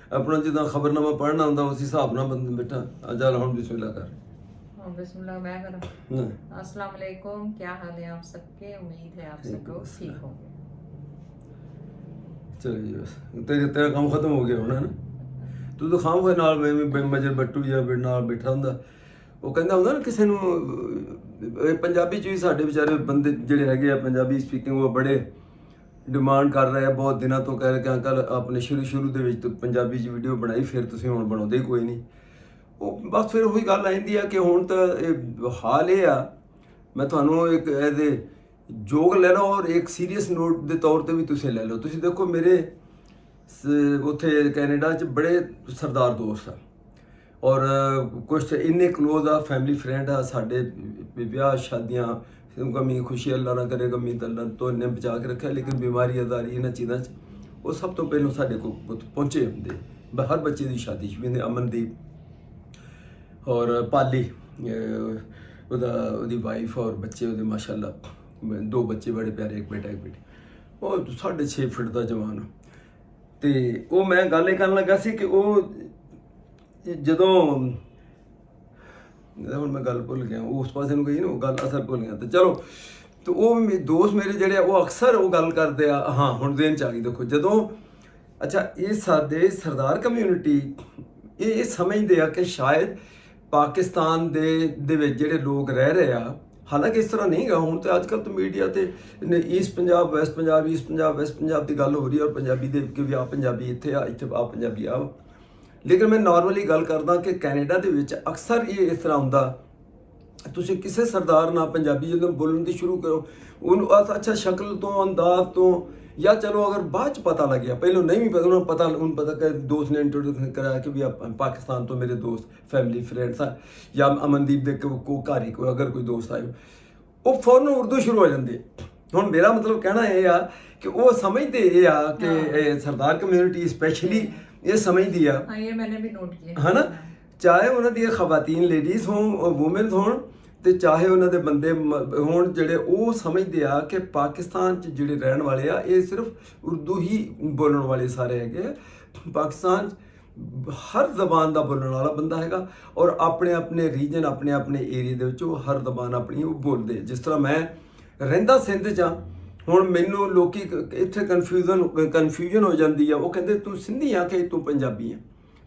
अपना जिदा खबरनामा पढ़ना होंदा उस हिसाब नाल बंदा बैठा चल हुण बिस्मिल्लाह कर। बिस्मिल्लाह मैं करा। अस्सलाम वालेकुम, क्या हाल है आप सबके? उम्मीद है आप सब लोग ठीक होंगे। चलो जी बस तेरा काम खत्म हो गया होना है ना। तू तो खाम खाए नाल मजर बट्टू ਜਾਂ ਨਾਲ ਬੈਠਾ ਹੁੰਦਾ। ਉਹ ਕਹਿੰਦਾ ਹੁੰਦਾ ਨਾ ਕਿਸੇ ਨੂੰ ਪੰਜਾਬੀ 'ਚ ਵੀ ਸਾਡੇ ਵਿਚਾਰੇ ਬੰਦੇ ਜਿਹੜੇ ਹੈਗੇ ਆ ਪੰਜਾਬੀ ਸਪੀਕਿੰਗ ਉਹ ਬੜੇ ਡਿਮਾਂਡ ਕਰ ਰਹੇ ਆ ਬਹੁਤ ਦਿਨਾਂ ਤੋਂ, ਕਹਿ ਰਹੇ ਕਿ ਅੰਕਲ ਆਪਣੇ ਸ਼ੁਰੂ ਦੇ ਵਿੱਚ ਪੰਜਾਬੀ 'ਚ ਵੀਡੀਓ ਬਣਾਈ ਫਿਰ ਤੁਸੀਂ ਹੁਣ ਬਣਾਉਂਦੇ ਕੋਈ ਨਹੀਂ। ਉਹ ਬਸ ਫਿਰ ਉਹੀ ਗੱਲ ਆ ਜਾਂਦੀ ਆ ਕਿ ਹੁਣ ਤਾਂ ਇਹ ਹਾਲ ਇਹ ਆ। ਮੈਂ ਤੁਹਾਨੂੰ ਇੱਕ ਇਹਦੇ ਜੋਗ ਲੈ ਲਓ ਔਰ ਇੱਕ ਸੀਰੀਅਸ ਨੋਟ ਦੇ ਤੌਰ ਤੇ ਵੀ ਤੁਸੀਂ ਲੈ ਲਓ। ਤੁਸੀਂ ਦੇਖੋ ਮੇਰੇ ਉੱਥੇ ਕੈਨੇਡਾ 'ਚ ਬੜੇ ਸਰਦਾਰ ਦੋਸਤ ਆ ਔਰ ਕੁਛ ਇੰਨੇ ਕਲੋਜ਼ ਆ, ਫੈਮਿਲੀ ਫਰੈਂਡ ਆ ਸਾਡੇ। ਵਿਆਹ ਸ਼ਾਦੀਆਂ ਗਮੀ ਖੁਸ਼ੀ ਅੱਲਾ ਨਾ ਕਰੇ ਗਮੀ ਤਾਂ ਅੱਲਾ ਤੋਂ ਇੰਨੇ ਬਚਾ ਕੇ ਰੱਖਿਆ, ਲੇਕਿਨ ਬਿਮਾਰੀ ਅਦਾਰੀ ਇਹਨਾਂ ਚੀਜ਼ਾਂ 'ਚ ਉਹ ਸਭ ਤੋਂ ਪਹਿਲਾਂ ਸਾਡੇ ਕੋਲ ਪਹੁੰਚੇ ਹੁੰਦੇ। ਹਰ ਬੱਚੇ ਦੀ ਸ਼ਾਦੀ 'ਚ ਵੀ ਅਮਨਦੀਪ ਔਰ ਪਾਲੀ ਉਹਦੀ ਵਾਈਫ ਔਰ ਬੱਚੇ ਉਹਦੇ ਮਾਸ਼ਾਅੱਲਾ 2 ਬੱਚੇ ਬੜੇ ਪਿਆਰੇ, ਇੱਕ ਬੇਟਾ ਇੱਕ ਬੇਟੀ। ਉਹ 6.5 ਫੁੱਟ ਦਾ ਜਵਾਨ। ਤੇ ਉਹ ਮੈਂ ਗੱਲ ਇਹ ਕਰਨ ਲੱਗਾ ਸੀ ਕਿ ਉਹ ਜਦੋਂ ਹੁਣ ਮੈਂ ਗੱਲ ਭੁੱਲ ਗਿਆ, ਉਸ ਪਾਸੇ ਨੂੰ ਗਈ ਨਾ ਉਹ ਗੱਲ ਅਸਰ ਭੁੱਲ ਗਿਆ। ਤੇ ਚਲੋ ਤੇ ਉਹ ਦੋਸਤ ਮੇਰੇ ਜਿਹੜੇ ਉਹ ਅਕਸਰ ਉਹ ਗੱਲ ਕਰਦੇ ਆ। ਹਾਂ ਹੁਣ ਦਿਨ ਚ ਆ ਗਈ। ਦੇਖੋ ਜਦੋਂ ਅੱਛਾ ਇਹ ਸਾਡੇ ਸਰਦਾਰ ਕਮਿਊਨਿਟੀ ਇਹ ਸਮਝਦੇ ਆ ਕਿ ਸ਼ਾਇਦ ਪਾਕਿਸਤਾਨ ਦੇ ਵਿੱਚ ਜਿਹੜੇ ਲੋਕ ਰਹਿ ਰਹੇ ਆ, ਹਾਲਾਂਕਿ ਇਸ ਤਰ੍ਹਾਂ ਨਹੀਂ ਗਾ। ਹੁਣ ਤਾਂ ਅੱਜ ਕੱਲ੍ਹ ਤਾਂ ਮੀਡੀਆ ਤੇ East Punjab West Punjab, East Punjab West Punjab ਦੀ ਗੱਲ ਹੋ ਰਹੀ ਹੈ ਔਰ ਪੰਜਾਬੀ ਦੇ ਕਿ ਵੀ ਆ ਪੰਜਾਬੀ ਇੱਥੇ ਆ, ਇੱਥੇ ਆ ਪੰਜਾਬੀ ਆ। ਲੇਕਿਨ ਮੈਂ ਨਾਰਮਲੀ ਗੱਲ ਕਰਦਾ ਕਿ ਕੈਨੇਡਾ ਦੇ ਵਿੱਚ ਅਕਸਰ ਇਹ ਇਸ ਤਰ੍ਹਾਂ ਹੁੰਦਾ, ਤੁਸੀਂ ਕਿਸੇ ਸਰਦਾਰ ਨਾਲ ਪੰਜਾਬੀ ਜਦੋਂ ਬੋਲਣ ਦੀ ਸ਼ੁਰੂ ਕਰੋ ਉਹਨੂੰ ਅੱਛਾ ਸ਼ਕਲ ਤੋਂ ਅੰਦਾਜ਼ ਤੋਂ ਜਾਂ ਚਲੋ ਅਗਰ ਬਾਅਦ ਚ ਪਤਾ ਲੱਗਿਆ, ਪਹਿਲਾਂ ਨਹੀਂ ਵੀ ਪਤਾ ਉਹਨੂੰ ਪਤਾ ਕਿ ਦੋਸਤ ਨੇ ਇੰਟਰੋਡਿਊਸ਼ਨ ਕਰਾਇਆ ਕਿ ਵੀ ਪਾਕਿਸਤਾਨ ਤੋਂ ਮੇਰੇ ਦੋਸਤ ਫੈਮਿਲੀ ਫਰੈਂਡਸ ਆ ਜਾਂ ਅਮਨਦੀਪ ਦੇ ਕੋ ਘਰ ਹੀ ਕੋਈ ਅਗਰ ਕੋਈ ਦੋਸਤ ਆਏ ਉਹ ਫੌਰਨ ਉਰਦੂ ਸ਼ੁਰੂ ਹੋ ਜਾਂਦੇ। ਹੁਣ ਮੇਰਾ ਮਤਲਬ ਕਹਿਣਾ ਇਹ ਆ ਕਿ ਉਹ ਸਮਝਦੇ ਇਹ ਆ ਕਿ ਸਰਦਾਰ ਕਮਿਊਨਿਟੀ ਸਪੈਸ਼ਲੀ ਇਹ ਸਮਝਦੀ ਆ। हाँ ये मैंने भी नोट किया है ना, ਚਾਹੇ ਉਹਨਾਂ ਦੀਆਂ ਖਵਾਤੀਨ ਲੇਡੀਜ਼ ਹੋਣ ਵੂਮਨਸ ਹੋਣ ਤੇ ਚਾਹੇ ਉਹਨਾਂ ਦੇ ਬੰਦੇ ਹੋਣ ਜਿਹੜੇ ਉਹ ਸਮਝਦੇ ਆ ਕਿ ਪਾਕਿਸਤਾਨ 'ਚ ਜਿਹੜੇ ਰਹਿਣ ਵਾਲੇ ਆ ਇਹ ਸਿਰਫ ਉਰਦੂ ਹੀ ਬੋਲਣ ਵਾਲੇ ਸਾਰੇ ਹੈਗੇ। ਪਾਕਿਸਤਾਨ 'ਚ ਹਰ ਜ਼ਬਾਨ ਦਾ ਬੋਲਣ ਵਾਲਾ ਬੰਦਾ ਹੈਗਾ ਔਰ ਆਪਣੇ ਰੀਜਨ ਆਪਣੇ ਏਰੀਏ ਦੇ ਵਿੱਚ ਉਹ ਹਰ ਜ਼ਬਾਨ ਆਪਣੀ ਉਹ ਬੋਲਦੇ। ਜਿਸ ਤਰ੍ਹਾਂ ਮੈਂ ਰਹਿੰਦਾ ਸਿੰਧ 'ਚ ਆ, ਹੁਣ ਮੈਨੂੰ ਲੋਕੀ ਇੱਥੇ ਕਨਫਿਊਜ਼ਨ ਹੋ ਜਾਂਦੀ ਆ। ਉਹ ਕਹਿੰਦੇ ਤੂੰ ਸਿੰਧੀ ਆ ਕਿ ਤੂੰ ਪੰਜਾਬੀ ਆ।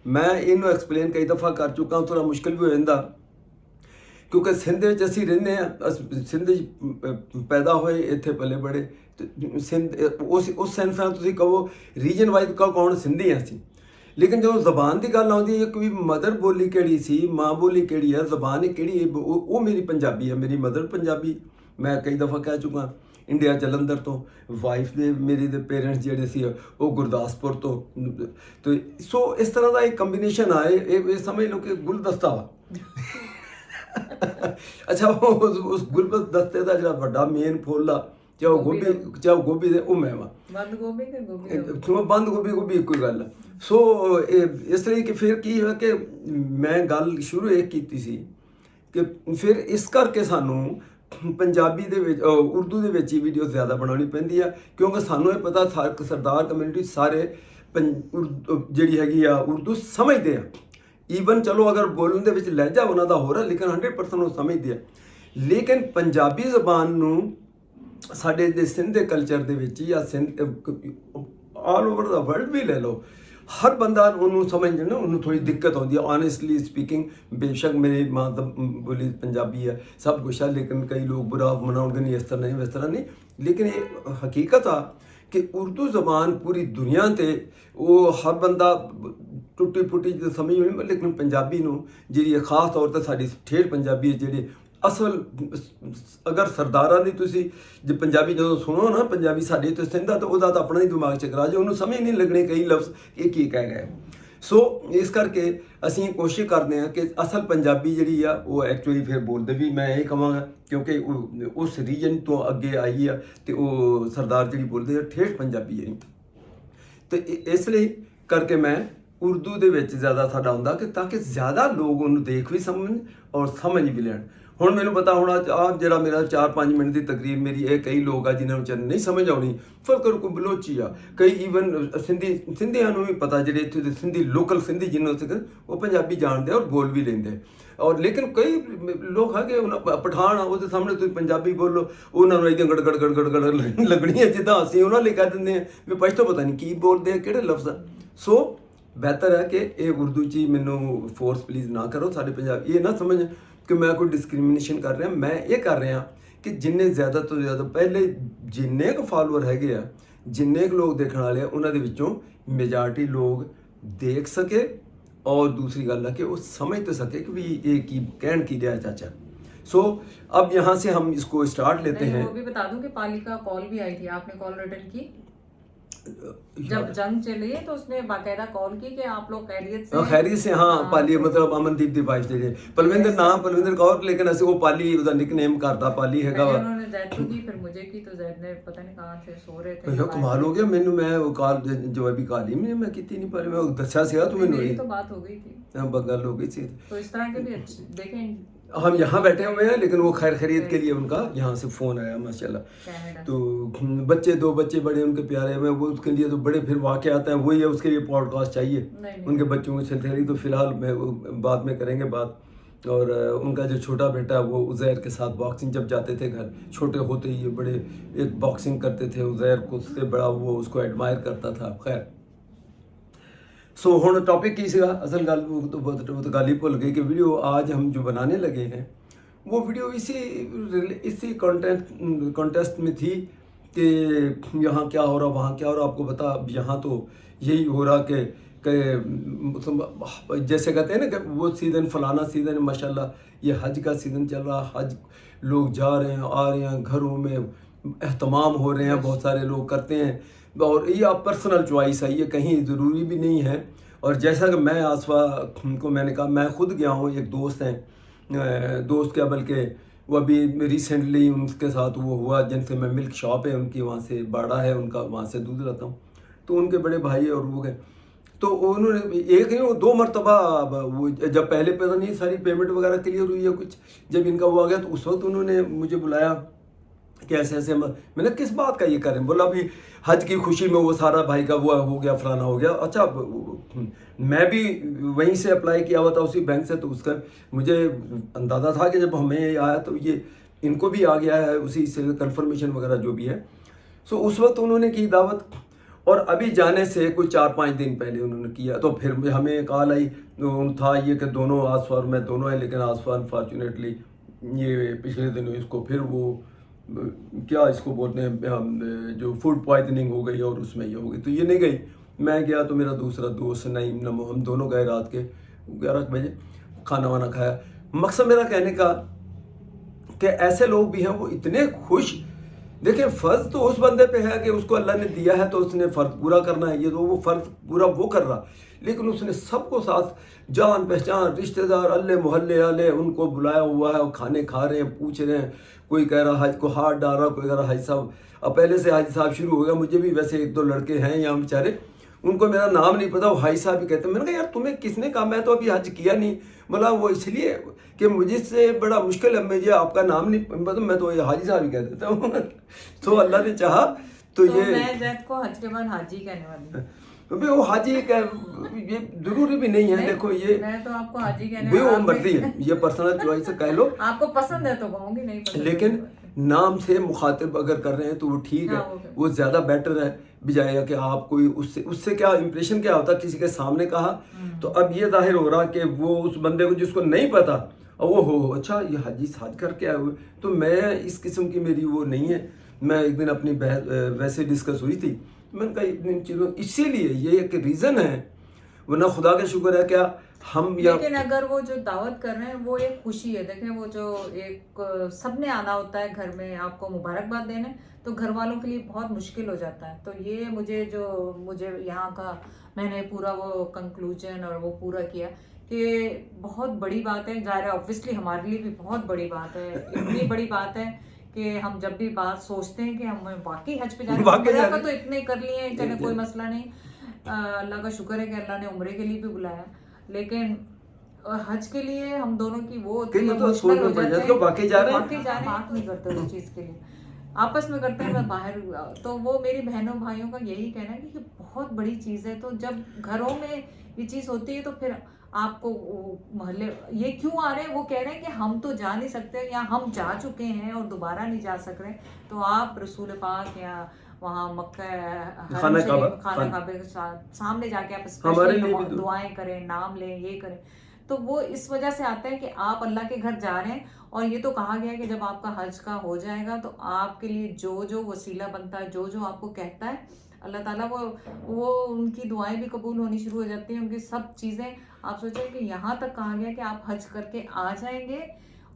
ਮੈਂ ਇਹਨੂੰ ਐਕਸਪਲੇਨ ਕਈ ਦਫਾ ਕਰ ਚੁੱਕਾ, ਥੋੜਾ ਮੁਸ਼ਕਿਲ ਵੀ ਹੋ ਜਾਂਦਾ ਕਿਉਂਕਿ ਸਿੰਧ ਵਿੱਚ ਅਸੀਂ ਰਹਿੰਦੇ ਆ, ਸਿੰਧ 'ਚ ਪੈਦਾ ਹੋਏ, ਇੱਥੇ ਪਲੇ ਬੜੇ। ਸਿੰਧ ਉਸ ਸੈਂਸ ਨਾਲ ਤੁਸੀਂ ਕਹੋ ਰੀਜਨ ਵਾਈਜ਼ ਕੌਣ ਸਿੰਧੀ ਆ ਅਸੀਂ। ਲੇਕਿਨ ਜਦੋਂ ਜ਼ਬਾਨ ਦੀ ਗੱਲ ਆਉਂਦੀ ਹੈ ਕੋਈ ਮਦਰ ਬੋਲੀ ਕਿਹੜੀ ਸੀ, ਮਾਂ ਬੋਲੀ ਕਿਹੜੀ ਹੈ, ਜ਼ਬਾਨ ਕਿਹੜੀ ਹੈ, ਉਹ ਮੇਰੀ ਪੰਜਾਬੀ ਹੈ, ਮੇਰੀ ਮਦਰ ਪੰਜਾਬੀ। ਮੈਂ ਕਈ ਦਫਾ ਕਹਿ ਚੁੱਕਾ। ਇੰਡੀਆ ਜਲੰਧਰ ਤੋਂ ਵਾਈਫ ਦੇ ਮੇਰੀ ਦੇ ਪੇਰੈਂਟਸ ਜਿਹੜੇ ਸੀ ਉਹ ਗੁਰਦਾਸਪੁਰ ਤੋਂ। ਤੇ ਸੋ ਇਸ ਤਰ੍ਹਾਂ ਦਾ ਇੱਕ ਕੰਬੀਨੇਸ਼ਨ ਆ। ਇਹ ਸਮਝ ਲਓ ਕਿ ਗੁਲਦਸਤਾ ਵਾ। ਅੱਛਾ ਉਸ ਗੁਲਦਸਤੇ ਦਾ ਜਿਹੜਾ ਵੱਡਾ ਮੇਨ ਫੁੱਲ ਆ ਚਾਹੇ ਗੋਭੀ ਦੇ ਉਹ ਮੈਂ ਵਾ ਬੰਦ ਗੋਭੀ ਇੱਕੋ ਹੀ ਗੱਲ ਆ। ਸੋ ਇਸ ਲਈ ਕਿ ਫਿਰ ਕੀ ਹੋਇਆ ਕਿ ਮੈਂ ਗੱਲ ਸ਼ੁਰੂ ਇਹ ਕੀਤੀ ਸੀ ਕਿ ਫਿਰ ਇਸ ਕਰਕੇ ਸਾਨੂੰ ਪੰਜਾਬੀ ਦੇ ਵਿੱਚ ਉਰਦੂ ਦੇ ਵਿੱਚ ਹੀ ਵੀਡੀਓ ਜ਼ਿਆਦਾ ਬਣਾਉਣੀ ਪੈਂਦੀ ਆ ਕਿਉਂਕਿ ਸਾਨੂੰ ਇਹ ਪਤਾ ਸਰਦਾਰ ਕਮਿਊਨਿਟੀ ਸਾਰੇ ਜਿਹੜੀ ਹੈਗੀ ਆ ਉਰਦੂ ਸਮਝਦੇ ਆ। ਈਵਨ ਚਲੋ ਅਗਰ ਬੋਲਣ ਦੇ ਵਿੱਚ ਲਹਿਜਾ ਉਹਨਾਂ ਦਾ ਹੋ ਰਿਹਾ ਲੇਕਿਨ 100% ਉਹ ਸਮਝਦੇ ਆ। ਲੇਕਿਨ ਪੰਜਾਬੀ ਜ਼ਬਾਨ ਨੂੰ ਸਾਡੇ ਦੇ ਸਿੰਧ ਦੇ ਕਲਚਰ ਦੇ ਵਿੱਚ ਜਾਂ ਸਿੰਧ ਆਲ ਓਵਰ ਦਾ ਵਰਲਡ ਵੀ ਲੈ ਲਓ, ਹਰ ਬੰਦਾ ਉਹਨੂੰ ਸਮਝਣ ਨਾ ਉਹਨੂੰ ਥੋੜੀ ਦਿੱਕਤ ਆਉਂਦੀ ਹੈ। ਆਨੈਸਟਲੀ ਸਪੀਕਿੰਗ ਬੇਸ਼ੱਕ ਮੇਰੀ ਮਾਂ ਦਾ ਬੋਲੀ ਪੰਜਾਬੀ ਹੈ, ਸਭ ਕੁਛ ਹੈ, ਲੇਕਿਨ ਕਈ ਲੋਕ ਬੁਰਾ ਮਨਾਉਣਗੇ ਨਹੀਂ, ਇਸ ਤਰ੍ਹਾਂ ਨਹੀਂ। ਲੇਕਿਨ ਇਹ ਹਕੀਕਤ ਆ ਕਿ ਉਰਦੂ ਜ਼ਬਾਨ ਪੂਰੀ ਦੁਨੀਆ 'ਤੇ ਉਹ ਹਰ ਬੰਦਾ ਟੁੱਟੀ ਫੁੱਟੀ ਸਮਝ ਨਹੀਂ, ਲੇਕਿਨ ਪੰਜਾਬੀ ਨੂੰ ਜਿਹੜੀ ਖਾਸ ਤੌਰ 'ਤੇ ਸਾਡੀ ਠੇਠ ਪੰਜਾਬੀ ਜਿਹੜੀ ਅਸਲ ਅਗਰ ਸਰਦਾਰਾਂ ਦੀ ਤੁਸੀਂ ਜੇ ਪੰਜਾਬੀ ਜਦੋਂ ਸੁਣੋ ਨਾ ਪੰਜਾਬੀ ਸਾਡੀ ਤੋਂ ਸਿੰਧਾ ਤਾਂ ਉਹਦਾ ਤਾਂ ਆਪਣਾ ਹੀ ਦਿਮਾਗ ਚੱਕਰਾ ਜੇ ਉਹਨੂੰ ਸਮਝ ਨਹੀਂ ਲੱਗਣੇ ਕਈ ਲਫ਼ਜ਼ ਇਹ ਕੀ ਕਹਿ ਗਏ। ਸੋ ਇਸ ਕਰਕੇ ਅਸੀਂ ਕੋਸ਼ਿਸ਼ ਕਰਦੇ ਹਾਂ ਕਿ ਅਸਲ ਪੰਜਾਬੀ ਜਿਹੜੀ ਆ ਉਹ ਐਕਚੁਅਲੀ ਫਿਰ ਬੋਲਦੇ ਵੀ ਮੈਂ ਇਹ ਕਹਾਂਗਾ ਕਿਉਂਕਿ ਉਸ ਰੀਜਨ ਤੋਂ ਅੱਗੇ ਆਈ ਆ ਅਤੇ ਉਹ ਸਰਦਾਰ ਜਿਹੜੀ ਬੋਲਦੇ ਆ ਠੇਠ ਪੰਜਾਬੀ ਹੈ। ਅਤੇ ਇਸ ਲਈ ਕਰਕੇ ਮੈਂ ਉਰਦੂ ਦੇ ਵਿੱਚ ਜ਼ਿਆਦਾ ਸਾਡਾ ਹੁੰਦਾ ਕਿ ਤਾਂ ਕਿ ਜ਼ਿਆਦਾ ਲੋਕ ਉਹਨੂੰ ਦੇਖ ਵੀ ਸਮਝਣ ਔਰ ਸਮਝ ਵੀ ਲੈਣ। ਹੁਣ ਮੈਨੂੰ ਪਤਾ ਹੋਣਾ ਆ ਜਿਹੜਾ ਮੇਰਾ 4-5 ਮਿੰਟ ਦੀ ਤਕਰੀਰ ਮੇਰੀ ਇਹ ਕਈ ਲੋਕ ਆ ਜਿਨ੍ਹਾਂ ਨੂੰ ਵਿਚਾਰੇ ਨਹੀਂ ਸਮਝ ਆਉਣੀ, ਫਕਰ ਕੋਈ ਬਲੋਚੀ ਆ, ਕਈ ਈਵਨ ਸਿੰਧੀਆਂ ਨੂੰ ਵੀ ਪਤਾ, ਜਿਹੜੇ ਇੱਥੇ ਦੇ ਸਿੰਧੀ ਲੋਕਲ ਸਿੰਧੀ ਜਿਹਨਾਂ ਨੂੰ ਉਹ ਪੰਜਾਬੀ ਜਾਣਦੇ ਔਰ ਬੋਲ ਵੀ ਲੈਂਦੇ। ਔਰ ਲੇਕਿਨ ਕਈ ਲੋਕ ਹੈਗੇ ਪਠਾਨ ਆ, ਉਹਦੇ ਸਾਹਮਣੇ ਤੁਸੀਂ ਪੰਜਾਬੀ ਬੋਲੋ ਉਹਨਾਂ ਨੂੰ ਇੱਦਾਂ ਗੜ ਗੜ ਗੜ ਗੜ ਗੜ ਲੱਗਣੀ ਹੈ ਜਿੱਦਾਂ ਅਸੀਂ ਉਹਨਾਂ ਲਈ ਕਹਿ ਦਿੰਦੇ ਹਾਂ ਵੀ ਪਛਤੋ ਪਤਾ ਨਹੀਂ ਕੀ ਬੋਲਦੇ ਆ ਕਿਹੜੇ ਲਫ਼ਜ਼ ਆ। ਸੋ ਬਿਹਤਰ ਹੈ ਕਿ ਇਹ ਉਰਦੂ 'ਚ ਹੀ ਮੈਨੂੰ ਫੋਰਸ ਪਲੀਜ਼ ਨਾ ਕਰੋ। ਸਾਡੇ ਪੰਜਾਬੀ ਇਹ ਨਾ ਸਮਝ ਕਿ ਮੈਂ ਕੋਈ ਡਿਸਕ੍ਰਿਮੀਨੇਸ਼ਨ ਕਰ ਰਿਹਾ, ਮੈਂ ਇਹ ਕਰ ਰਿਹਾ ਕਿ ਜਿੰਨੇ ਜ਼ਿਆਦਾ ਤੋਂ ਜ਼ਿਆਦਾ ਪਹਿਲੇ ਜਿੰਨੇ ਕੁ ਫਾਲੋਅਰ ਹੈਗੇ ਆ, ਜਿੰਨੇ ਕੁ ਲੋਕ ਦੇਖਣ ਵਾਲੇ ਆ, ਉਹਨਾਂ ਦੇ ਵਿੱਚੋਂ मेजॉरिटी लोग देख सके और दूसरी गल है कि वो समझ तो सके कि भी ये की कहन की दिया चाचा। सो अब यहाँ से हम इसको स्टार्ट लेते हैं। वो भी बता दूं कि पाली का कॉल भी आई थी, आपने कॉल रिटर्न की जब जंग चली तो उसने बाकायदा कॉल की कि आप लोग खैरियत से हाँ पाली मतलब अमनदीप दी वाइफ जेडे पलविंदर नाम पलविंदर कौर, लेकिन ऐसे वो पाली ਉਹਦਾ ਨਿਕਨੇਮ ਕਰਦਾ ਪਾਲੀ ਹੈਗਾ ਵਾ। उन्होंने जैद को की, फिर मुझे की, तो जैद ने पता नहीं कहां से सो रहे थे। ਯਾ ਕਮਾਲ ਹੋ ਗਿਆ, ਮੈਨੂੰ ਮੈਂ ਉਹ ਕਾਲ ਜਵਾਬੀ ਕਾਲ ਹੀ ਮੈਂ ਕੀਤੀ ਨਹੀਂ, ਪਰ ਮੈਂ ਦੱਸਿਆ ਸੀਗਾ ਤੂੰ ਮੈਨੂੰ ये तो बात हो गई थी, बगल हो गई थी। तो इस तरह के भी देखें हम यहाँ बैठे हुए हैं, लेकिन वो खैर खरीद के लिए उनका यहाँ से फ़ोन आया माशाल्लाह। तो बच्चे 2 बच्चे बड़े उनके प्यारे हैं, वो उसके लिए तो बड़े फिर वाक़े आते हैं, वही है उसके लिए पॉडकास्ट चाहिए उनके बच्चों की सिलसिले। तो फ़िलहाल मैं बाद में करेंगे बात। और उनका जो छोटा बेटा है वो उज़ैर के साथ बॉक्सिंग जब जाते थे घर, छोटे होते ही बड़े एक बॉक्सिंग करते थे, उज़ैर को उससे बड़ा वो उसको एडमायर करता था। खैर सो हुण टॉपिक की सीगा असल गल तो गल ही भुल गई कि वीडियो आज हम जो बनाने लगे हैं वो वीडियो इसी कॉन्टेस्ट में थी कि यहाँ क्या हो रहा वहाँ क्या हो रहा। आपको पता यहाँ तो यही हो रहा कि जैसे कहते हैं ना कि वो सीज़न फलाना सीज़न है, माशाल्लाह ये हज का सीज़न चल रहा, हज लोग जा रहे हैं आ रहे हैं, घरों में एहतमाम हो रहे हैं, बहुत सारे लोग करते हैं। और ये आप पर्सनल चॉइस है, ये कहीं ज़रूरी भी नहीं है। और जैसा कि मैं आसफा को मैंने कहा, मैं ख़ुद गया हूँ, एक दोस्त हैं, दोस्त क्या बल्कि वो अभी रिसेंटली उनके साथ वो हुआ जिनसे मैं मिल्क शॉप है उनकी, वहाँ से बाड़ा है उनका, वहाँ से दूध लाता हूँ। तो उनके बड़े भाई और वो गए, तो उन्होंने एक नहीं वो 2 मरतबा वो जब पहले पता नहीं सारी पेमेंट वगैरह क्लियर हुई है कुछ, जब इनका वो आ गया तो उस वक्त उन्होंने मुझे बुलाया कि ऐसे ऐसे। मैंने किस बात का ये कर रहे हैं, बोला अभी हज की खुशी में वो सारा भाई का वो हो गया फलाना हो गया। अच्छा मैं भी वहीं से अप्लाई किया हुआ था उसी बैंक से, तो उसका मुझे अंदाज़ा था कि जब हमें आया तो ये इनको भी आ गया है उसी से कंफर्मेशन वगैरह जो भी है। सो उस वक्त उन्होंने की दावत, और अभी जाने से कोई 4-5 दिन पहले उन्होंने किया। तो फिर हमें कॉल आई था ये कि दोनों आसफा और मैं दोनों हैं, लेकिन आसफा अनफॉर्चुनेटली ये पिछले दिनों इसको फिर वो क्या इसको बोलते हैं जो फूड पॉइजनिंग हो गई और उसमें ये हो गई, तो ये नहीं गई। मैं गया तो मेरा दूसरा दोस्त नईम नमो, हम दोनों गए रात के 11 बजे, खाना वाना खाया। मकसद मेरा कहने का कि ऐसे लोग भी हैं वो इतने खुश। देखिए फ़र्ज़ तो उस बंदे पे है कि उसको अल्लाह ने दिया है तो उसने फ़र्ज़ पूरा करना है, ये तो वो फ़र्ज़ पूरा वो कर रहा, लेकिन उसने सबको साथ जान पहचान रिश्तेदार अल्ले मोहल्ले वाले उनको बुलाया हुआ है, और खाने खा रहे हैं, पूछ रहे हैं, कोई कह रहा हज को हाथ डाल रहा, कोई कह रहा हाजी साहब। अब पहले से हाजी साहब शुरू हो गया, मुझे भी वैसे 1-2 लड़के हैं यहाँ बेचारे, उनको मेरा नाम नहीं पता, वो हाजी साहब ही कहते हैं। मैंने कहा यार तुम्हें किसने कहा, मैं तो अभी हज किया नहीं, मतलब वो इसलिए कि मुझसे बड़ा मुश्किल है, मुझे आपका नाम नहीं पता, मैं तो ये हाजी साहब ही कह देता हूँ। तो अल्लाह ने चाहा तो ये मैं जैद को हज के बाद हाजी कहने वाली हूँ। वो हाजी ये जरूरी भी नहीं है, देखो ये मैं तो आपको हाजी कहने वो मर्जी है, ये पर्सनल चॉइस है, कह लो आपको पसंद है तो कहूँगी, नहीं पसंद लेकिन नाम से मुखातिब अगर कर रहे हैं तो वो ठीक है, वो ज़्यादा बेटर है बजाय कि आप कोई उससे क्या इंप्रेशन क्या होता, किसी के सामने कहा तो अब ये जाहिर हो रहा कि वो उस बंदे को जिसको नहीं पता वो हो अच्छा ये हाजी हज करके आए हुए। तो मैं इस किस्म की मेरी वो नहीं है। मैं एक दिन अपनी वैसे डिस्कस हुई थी, मैंने कहा इन चीज़ों इसीलिए ये एक रीज़न है, वरना खुदा का शुक्र है क्या हम लेकिन अगर वो जो दावत कर रहे हैं वो एक खुशी है। देखें वो जो एक सबने आना होता है घर में आपको मुबारकबाद देने, तो घर वालों के लिए बहुत मुश्किल हो जाता है। तो ये मुझे यहाँ का मैंने पूरा वो कंक्लूजन और वो पूरा किया कि बहुत बड़ी बात है, ज़ाहिर है ऑब्वियसली हमारे लिए भी बहुत बड़ी बात है। इतनी बड़ी बात है कि हम जब भी बात सोचते हैं कि हम वाकई हज पे जाने का तो इतने कर लिए हैं, चले कोई मसला नहीं, अल्लाह का शुक्र है कि अल्लाह ने उम्रे के लिए भी बुलाया। लेकिन और हज के लिए हम दोनों की वो होती कई है, मतलब इमोशनल हो सोच में पड़ जाते जाते हैं, हो, वाकई जा रहे हैं। वाकई जा रहे हैं, बात नहीं करते उस चीज़ के लिए, आपस में करते हैं, मैं बाहर। तो वो मेरी बहनों भाइयों का यही कहना है कि बहुत बड़ी चीज़ है, तो जब घरों में ये चीज़ होती है तो फिर आपको मोहल्ले ये क्यों आ रहे हैं, वो कह रहे हैं कि हम तो जा नहीं सकते या हम जा चुके हैं और दोबारा नहीं जा सक रहे, तो आप रसूल पाक या वहाँ मक्का हरम शरीफ खाना काबे के सामने जाके आप स्पेशली दुआएं करें, नाम लें, ये करें। तो वो इस वजह से आता है कि आप अल्लाह के घर जा रहे हैं, और ये तो कहा गया है कि जब आपका हज का हो जाएगा तो आपके लिए जो जो वसीला बनता है, जो जो आपको कहता है अल्लाह ताला, वो उनकी दुआएं भी कबूल होनी शुरू हो जाती हैं, उनकी सब चीज़ें। आप सोचें कि यहाँ तक कहा गया कि आप हज करके आ जाएंगे,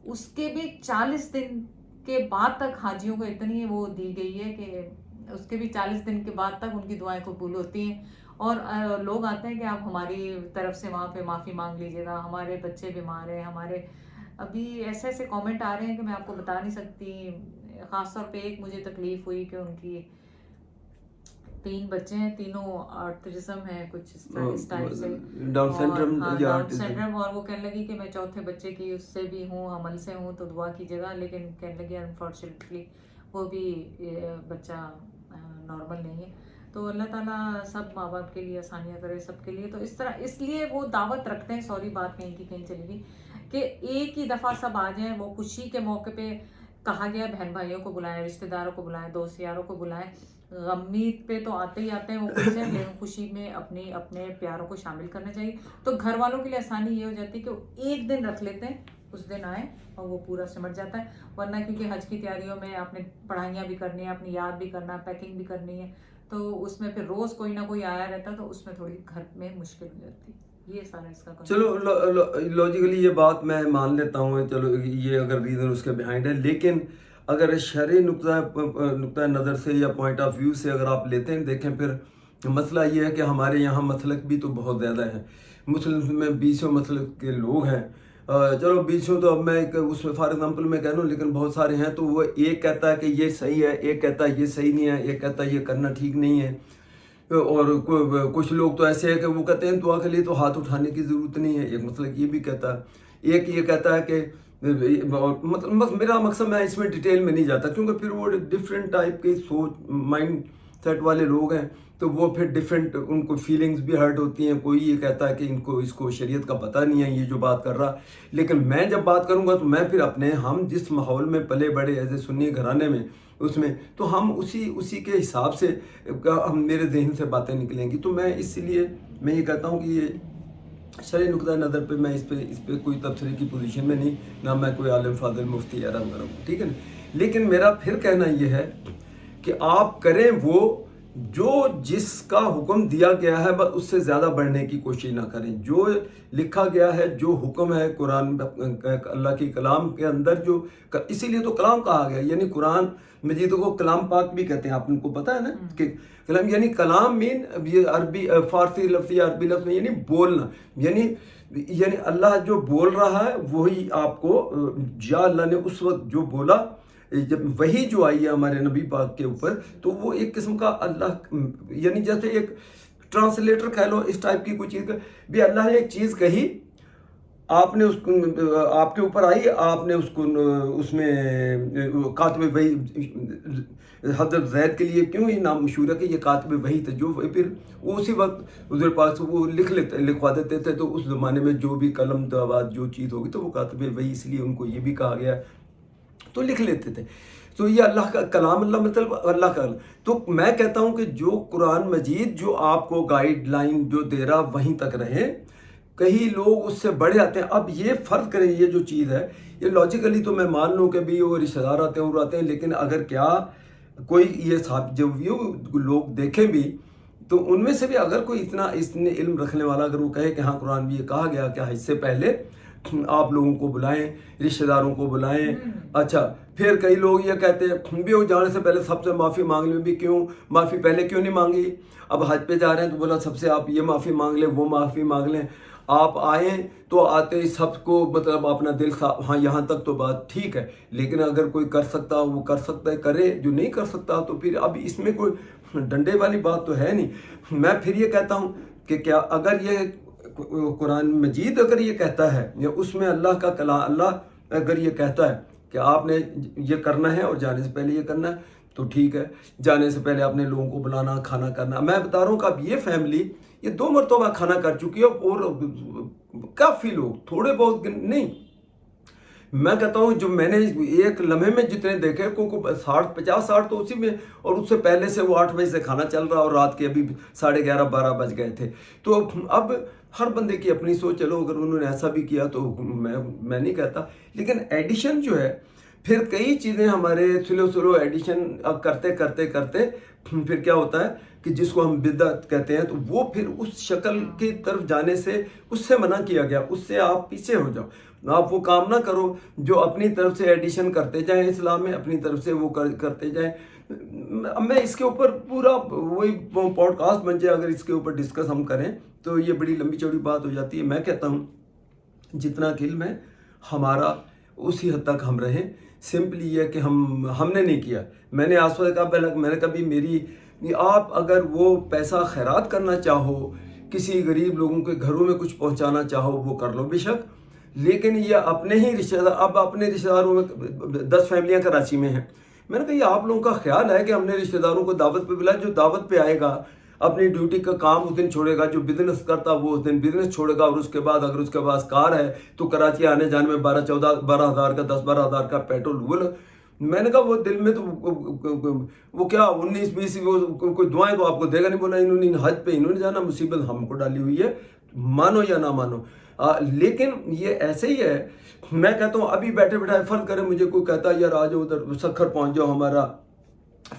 उसके भी 40 दिन के बाद तक हाजियों को इतनी वो दी गई है कि उसके भी 40 दिन के बाद तक उनकी दुआएं कबूल होती हैं। और लोग आते हैं कि आप हमारी तरफ से वहाँ पे माफ़ी मांग लीजिएगा, हमारे बच्चे बीमार हैं, हमारे अभी ऐसे ऐसे कमेंट आ रहे हैं कि मैं आपको बता नहीं सकती। ख़ास तौर पे एक मुझे तकलीफ़ हुई कि उनकी 3 बच्चे हैं, तीनों ऑटिज्म है, कुछ इस टाइप से, डाउन सिंड्रोम, डाउन सिंड्रोम। और वो कहने लगी कि मैं चौथे बच्चे की उससे भी हूँ, हमल से हूँ, तो दुआ कीजिएगा। लेकिन कहने लगी अनफॉर्चुनेटली वो भी बच्चा नॉर्मल नहीं है। तो अल्लाह ताला सब माँ बाप के लिए आसानियाँ करे, सबके लिए। तो इस तरह इसलिए वो दावत रखते हैं, सॉरी बात कहीं की कहीं चली गई, कि एक ही दफ़ा सब आ जाएं। वो खुशी के मौके पे कहा गया बहन भाइयों को बुलाएं, रिश्तेदारों को बुलाएं, दोस्त यारों को बुलाएं। गमीत पे तो आते ही आते हैं वो खुश हैं, लेकिन खुशी में अपने प्यारों को शामिल करना चाहिए। तो घर वालों के लिए आसानी ये हो जाती है कि वो एक दिन रख लेते हैं, उस दिन आए और वो पूरा सिमट जाता है। वरना क्योंकि हज की तैयारियों में आपने पढ़ाइयाँ भी करनी है, अपनी याद भी करना, पैकिंग भी करनी है, तो उसमें फिर रोज़ कोई ना कोई आया रहता, तो उसमें थोड़ी घर में मुश्किल हो जाती है। ये सारा इसका चलो लॉजिकली ये बात मैं मान लेता हूँ, चलो ये अगर रीज़न उसके बिहाइंड है, लेकिन अगर शरई नुक्ता नज़र से या पॉइंट ऑफ व्यू से अगर आप लेते हैं देखें, फिर मसला ये है कि हमारे यहाँ मसलक भी तो बहुत ज़्यादा है। मुस्लिम में 20 मसलक के लोग हैं। चलो 20 तो अब मैं उसमें फॉर एग्जांपल मैं कह रहा हूँ, लेकिन बहुत सारे हैं। तो वो एक कहता है कि ये सही है, एक कहता है ये सही नहीं है, एक कहता है ये करना ठीक नहीं है। और कुछ लोग तो ऐसे हैं कि वो कहते हैं दुआ के लिए तो हाथ उठाने की ज़रूरत नहीं है, एक मतलब ये भी कहता है। एक ये कहता है कि मतलब मेरा मकसद, मैं इसमें डिटेल में नहीं जाता क्योंकि फिर वो डिफरेंट टाइप के सोच माइंड सेट वाले लोग हैं, तो वो फिर डिफरेंट उनको फीलिंग्स भी हर्ट होती हैं। कोई ये कहता है कि इसको शरीयत का पता नहीं है ये जो बात कर रहा, लेकिन मैं जब बात करूँगा तो मैं फिर हम जिस माहौल में पले बड़े ऐसे सुन्नी घराने में, उसमें तो हम उसी के हिसाब से हम मेरे जहन से बातें निकलेंगी। तो मैं इसलिए मैं ये कहता हूँ कि ये शरई नुक्ता नज़र पे मैं इस पे कोई तबसरे की पोजीशन में नहीं, ना मैं कोई आलिम फाजिल मुफ्ती या रंग करूँ, ठीक है ना। लेकिन मेरा फिर कहना ये है कि आप करें वो जो जिसका हुक्म दिया गया है, बस उससे ज़्यादा बढ़ने की कोशिश ना करें। जो लिखा गया है, जो हुक्म है कुरान अल्लाह की कलाम के अंदर, जो इसीलिए तो कलाम कहा गया, यानी कुरान मजीद को कलाम पाक भी कहते हैं। आपको पता है ना कि कलाम यानी कलाम मीन ये अरबी फारसी लफ्ज़ या अरबी लफ्ज़ यानी बोलना, यानी अल्लाह जो बोल रहा है वही आपको, या अल्लाह ने उस वक्त जो बोला, जब वही जो आई है हमारे नबी पाक के ऊपर, तो वो एक किस्म का अल्लाह, यानी जैसे एक ट्रांसलेटर कह लो, इस टाइप की कोई चीज़ भी अल्लाह ने एक चीज़ कही, आपने उसको आपके ऊपर आई, आपने उसको उसमें कातिब वही, हज़रत ज़ैद के लिए क्यों ये नाम मशहूर है कि ये कातिब वही थे, जो फिर उसी वक्त उधर पास वो लिखवा देते थे। तो उस ज़माने में जो भी कलम दवात जो चीज़ होगी तो वो कातिब वही, इसलिए उनको ये भी कहा गया, तो लिख लेते थे। तो ये अल्लाह का कलाम, अल्लाह मतलब अल्लाह का। तो मैं कहता हूँ कि जो कुरान मजीद जो आपको गाइडलाइन जो दे रहा वहीं तक रहे। कई लोग उससे बढ़ जाते हैं। अब ये फ़र्क करें, ये जो चीज़ है ये लॉजिकली तो मैं मान लूँ कि भी वो रिश्तेदार आते हैं और आते हैं, लेकिन अगर क्या कोई ये जो व्यू लोग देखें भी, तो उनमें से भी अगर कोई इसने इल्म रखने वाला अगर वो कहे कि हाँ कुरान में ये कहा गया क्या, इससे पहले आप लोगों को बुलाएं, रिश्तेदारों को बुलाएं। अच्छा, फिर कई लोग ये कहते हैं भी वो जाने से पहले सबसे माफ़ी मांग लें। भी क्यों माफ़ी पहले क्यों नहीं मांगी? अब हज पे जा रहे हैं तो बोला सबसे आप ये माफ़ी मांग लें, वो माफ़ी मांग लें। आप आए तो आते ही सबको मतलब अपना दिल हाँ यहाँ तक तो बात ठीक है, लेकिन अगर कोई कर सकता वो कर सकता है, करे। जो नहीं कर सकता तो फिर अब इसमें कोई डंडे वाली बात तो है नहीं। मैं फिर ये कहता हूँ कि क्या अगर ये قرآن مجید اگر یہ کہتا ہے یا اس میں اللہ کا کلام، اللہ اگر یہ کہتا ہے کہ آپ نے یہ کرنا ہے اور جانے سے پہلے یہ کرنا ہے تو ٹھیک ہے، جانے سے پہلے اپنے لوگوں کو بلانا، کھانا کرنا. میں بتا رہا ہوں کہ اب یہ فیملی یہ 2 مرتبہ کھانا کر چکی ہے اور کافی لوگ، تھوڑے بہت نہیں. میں کہتا ہوں جو میں نے ایک لمحے میں جتنے دیکھے کو 50-60 تو اسی میں، اور اس سے پہلے سے وہ 8 بجے سے کھانا چل رہا اور رات کے ابھی 11:30-12 بج گئے تھے. تو اب ہر بندے کی اپنی سوچ. چلو اگر انہوں نے ایسا بھی کیا تو میں نہیں کہتا، لیکن ایڈیشن جو ہے پھر کئی چیزیں ہمارے سلو ایڈیشن کرتے کرتے کرتے پھر کیا ہوتا ہے کہ جس کو ہم بدعت کہتے ہیں، تو وہ پھر اس شکل کی طرف جانے سے اس سے منع کیا گیا. اس سے آپ پیچھے ہو جاؤ، آپ وہ کام نہ کرو جو اپنی طرف سے ایڈیشن کرتے جائیں اسلام میں، اپنی طرف سے وہ کرتے جائیں. میں اس کے اوپر پورا وہی پوڈ کاسٹ بن جائے، اگر اس کے اوپر ڈسکس ہم کریں تو یہ بڑی لمبی چوڑی بات ہو جاتی ہے. میں کہتا ہوں جتنا کہ علم ہے ہمارا اسی حد تک ہم رہیں. سمپلی یہ کہ ہم نے نہیں کیا. میں نے آس پاس کہا، میں نے کبھی آپ اگر وہ پیسہ خیرات کرنا چاہو، کسی غریب لوگوں کے گھروں میں کچھ پہنچانا چاہو وہ کر لو بے شک، لیکن یہ اپنے ہی رشتہ دار، اب اپنے رشتہ داروں میں 10 فیملیاں کراچی میں ہیں. میں نے کہا یہ آپ لوگوں کا خیال ہے کہ ہم نے رشتہ داروں کو دعوت پہ بلایا؟ جو دعوت پہ آئے گا اپنی ڈیوٹی کا کام اس دن چھوڑے گا، جو بزنس کرتا وہ اس دن بزنس چھوڑے گا، اور اس کے بعد اگر اس کے پاس کار ہے تو کراچی آنے جانے میں 12 ہزار کا 10-12 ہزار کا پیٹرول وہ. میں نے کہا وہ دل میں تو وہ کیا 19-20 کوئی دعائیں تو آپ کو دے گا نہیں. بولا انہوں نے حج پہ انہوں نے جانا، مصیبت ہم کو ڈالی ہوئی ہے، مانو یا نہ مانو. لیکن یہ ایسے ہی ہے. میں کہتا ہوں ابھی بیٹھے بیٹھے فرض کرے مجھے کوئی کہتا ہے یار آ جاؤ ادھر سکھر پہنچ جاؤ، ہمارا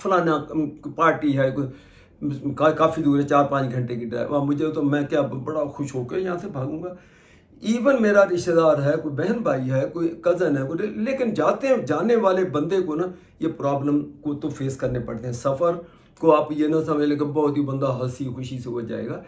فلانا پارٹی ہے، کافی دور ہے، 4-5 گھنٹے کی ڈرائیو. مجھے تو میں کیا بڑا خوش ہو کے یہاں سے بھاگوں گا. ایون میرا رشتہ دار ہے، کوئی بہن بھائی ہے، کوئی کزن ہے، لیکن جانے والے بندے کو نا یہ پرابلم کو تو فیس کرنے پڑتے ہیں. سفر کو آپ یہ نہ سمجھ لیں کہ بہت ہی بندہ ہنسی خوشی سے ہو جائے گا.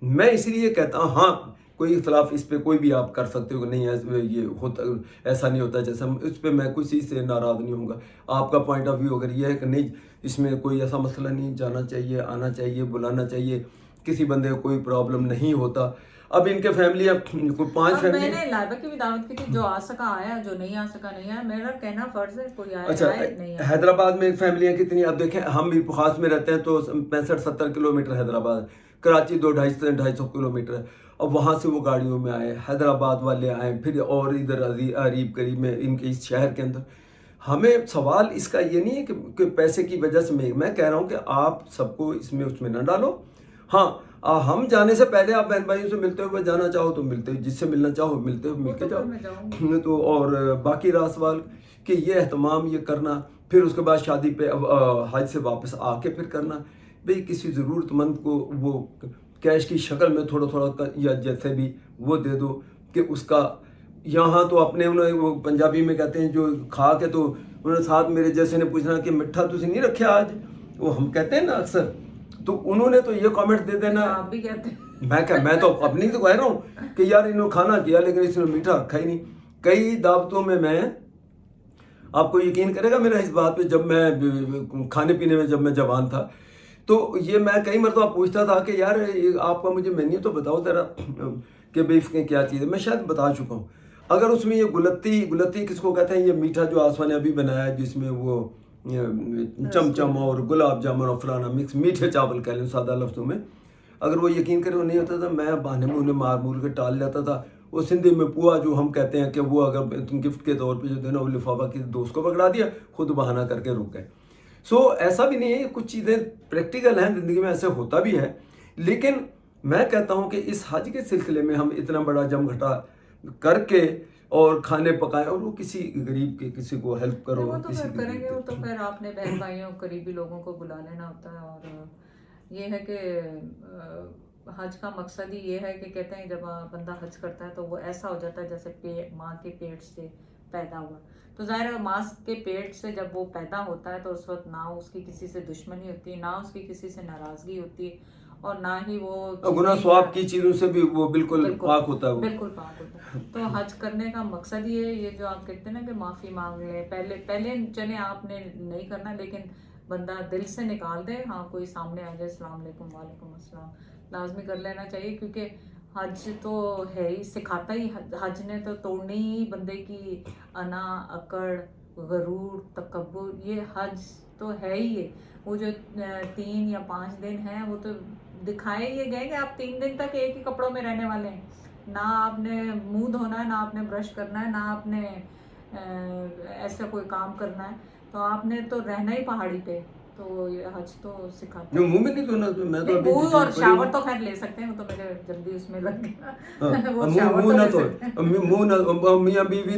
میں اس لیے کہتا ہوں ہاں کوئی اختلاف اس پہ کوئی بھی آپ کر سکتے ہو کہ نہیں یہ ہوتا ایسا نہیں ہوتا جیسا، اس پہ میں کسی سے ناراض نہیں ہوں گا. آپ کا پوائنٹ آف ویو اگر یہ ہے کہ نہیں اس میں کوئی ایسا مسئلہ نہیں، جانا چاہیے، آنا چاہیے، بلانا چاہیے، کسی بندے کو کوئی پرابلم نہیں ہوتا. اب ان کے فیملی اب کوئی 5 فیملی. میں نے لائبہ کی بھی دعوت کی تھی، جو آ سکا آیا، جو نہیں آ سکا نہیں آیا. میرا کہنا فرض ہے کوئی آئے اچھا نہیں آئے. حیدرآباد میں فیملیاں کتنی؟ اب دیکھیں ہم بھی خاص میں رہتے ہیں تو 65-70 کلومیٹر حیدرآباد، کراچی 200-250 کلومیٹر ہے. اب وہاں سے وہ گاڑیوں میں آئے، حیدرآباد والے آئے، پھر اور ادھر قریب قریب میں ان کے اس شہر کے اندر. ہمیں سوال اس کا یہ نہیں ہے کہ پیسے کی وجہ سے میں کہہ رہا ہوں کہ آپ سب کو اس میں نہ ڈالو. ہاں ہم جانے سے پہلے آپ بہن بھائیوں سے ملتے ہوئے جانا چاہو تو ملتے، جس سے ملنا چاہو ملتے ہوئے مل کے جاؤ. تو اور باقی رہا سوال کہ یہ اہتمام یہ کرنا، پھر اس کے بعد شادی پہ حج سے واپس آ کے پھر کرنا. بھئی کسی ضرورت مند کو وہ کیش کی شکل میں تھوڑا تھوڑا یا جیسے بھی وہ دے دو کہ اس کا. یہاں تو اپنے انہوں وہ پنجابی میں کہتے ہیں جو کھا کے، تو انہوں نے ساتھ میرے جیسے نے پوچھنا کہ مٹھا تسی نہیں رکھا آج، وہ ہم کہتے ہیں نا اکثر، تو انہوں نے تو یہ کامنٹ دے دینا. آپ بھی کہتے ہیں. میں تو اپنی تو کہہ رہا ہوں کہ یار انہوں نے کھانا کیا لیکن اس نے میٹھا رکھا ہی نہیں. کئی دعوتوں میں آپ کو یقین کرے گا میرا اس بات پہ، جب میں کھانے پینے میں جب میں جوان تھا تو یہ میں کئی مرتبہ پوچھتا تھا کہ یار آپ کا مجھے مینیو تو بتاؤ ذرا کہ بھائی اس کے کیا چیز ہے. میں شاید بتا چکا ہوں. اگر اس میں یہ گلتی کس کو کہتے ہیں، یہ میٹھا جو آسما نے ابھی بنایا ہے جس میں وہ چمچم اور گلاب جامن اور فلانا مکس، میٹھے چاول کہہ لیں سادہ لفظوں میں، اگر وہ یقین کرے وہ نہیں ہوتا تھا، میں بہانے میں انہیں مار مور کے ٹال جاتا تھا. وہ سندھی میں پوا جو ہم کہتے ہیں کہ وہ اگر گفٹ کے طور پہ جو دینا وہ لفافہ کسی دوست کو پکڑا دیا، خود بہانہ کر کے رک گئے. سو ایسا بھی نہیں ہے، کچھ چیزیں پریکٹیکل ہیں زندگی میں، ایسے ہوتا بھی ہے. لیکن میں کہتا ہوں کہ اس حج کے سلسلے میں ہم اتنا بڑا جم گھٹا کر کے اور کھانے پکائیں اور وہ کسی غریب کے کسی کو ہیلپ کرو. وہ تو پھر کریں گے، وہ تو پھر آپ نے بہن بھائیوں قریبی لوگوں کو بلا لینا ہوتا ہے. اور یہ ہے کہ حج کا مقصد ہی یہ ہے کہ کہتے ہیں جب بندہ حج کرتا ہے تو وہ ایسا ہو جاتا ہے جیسے ماں کے پیٹ سے پیدا ہوا. تو ظاہر ہے ماں کے پیٹ سے جب وہ پیدا ہوتا ہے تو اس وقت نہ اس کی کسی سے دشمنی ہوتی ہے، نہ اس کی کسی سے ناراضگی ہوتی ہے، اور نہ ہی وہ گناہ ثواب کی چیزوں سے بھی وہ بالکل پاک ہوتا ہے. بالکل پاک ہوتا ہے. تو حج کرنے کا مقصد یہ ہے، یہ جو آپ کہتے ہیں نا کہ معافی مانگ لیں، پہلے چلیں آپ نے نہیں کرنا، لیکن بندہ دل سے نکال دے. ہاں کوئی سامنے آ جائے السلام علیکم وعلیکم السلام، لازمی کر لینا چاہیے. کیونکہ हज तो है ही, सिखाता ही हज ने तो तोड़नी ही बंदे की अना, अकड़, गरूर, तकब्बुर, ये हज तो है ही है। वो जो 3 या 5 दिन है वो तो दिखाए ये गए कि आप 3 दिन तक एक ही कपड़ों में रहने वाले हैं, ना आपने मुंह धोना है, ना आपने ब्रश करना है, ना आपने ऐसा कोई काम करना है, तो आपने तो रहना ही पहाड़ी पे। तो ये हज तो सिखाता है। मुंह में नहीं धोना, मैं तो अभी मुंह और शावर तो खैर ले सकते हैं, वो तो मेरे जल्दी उसमें लग गया। वो मुंह शावर मुंह तो ना ले तो सकते हैं। मुंह ना, मियाँ बीवी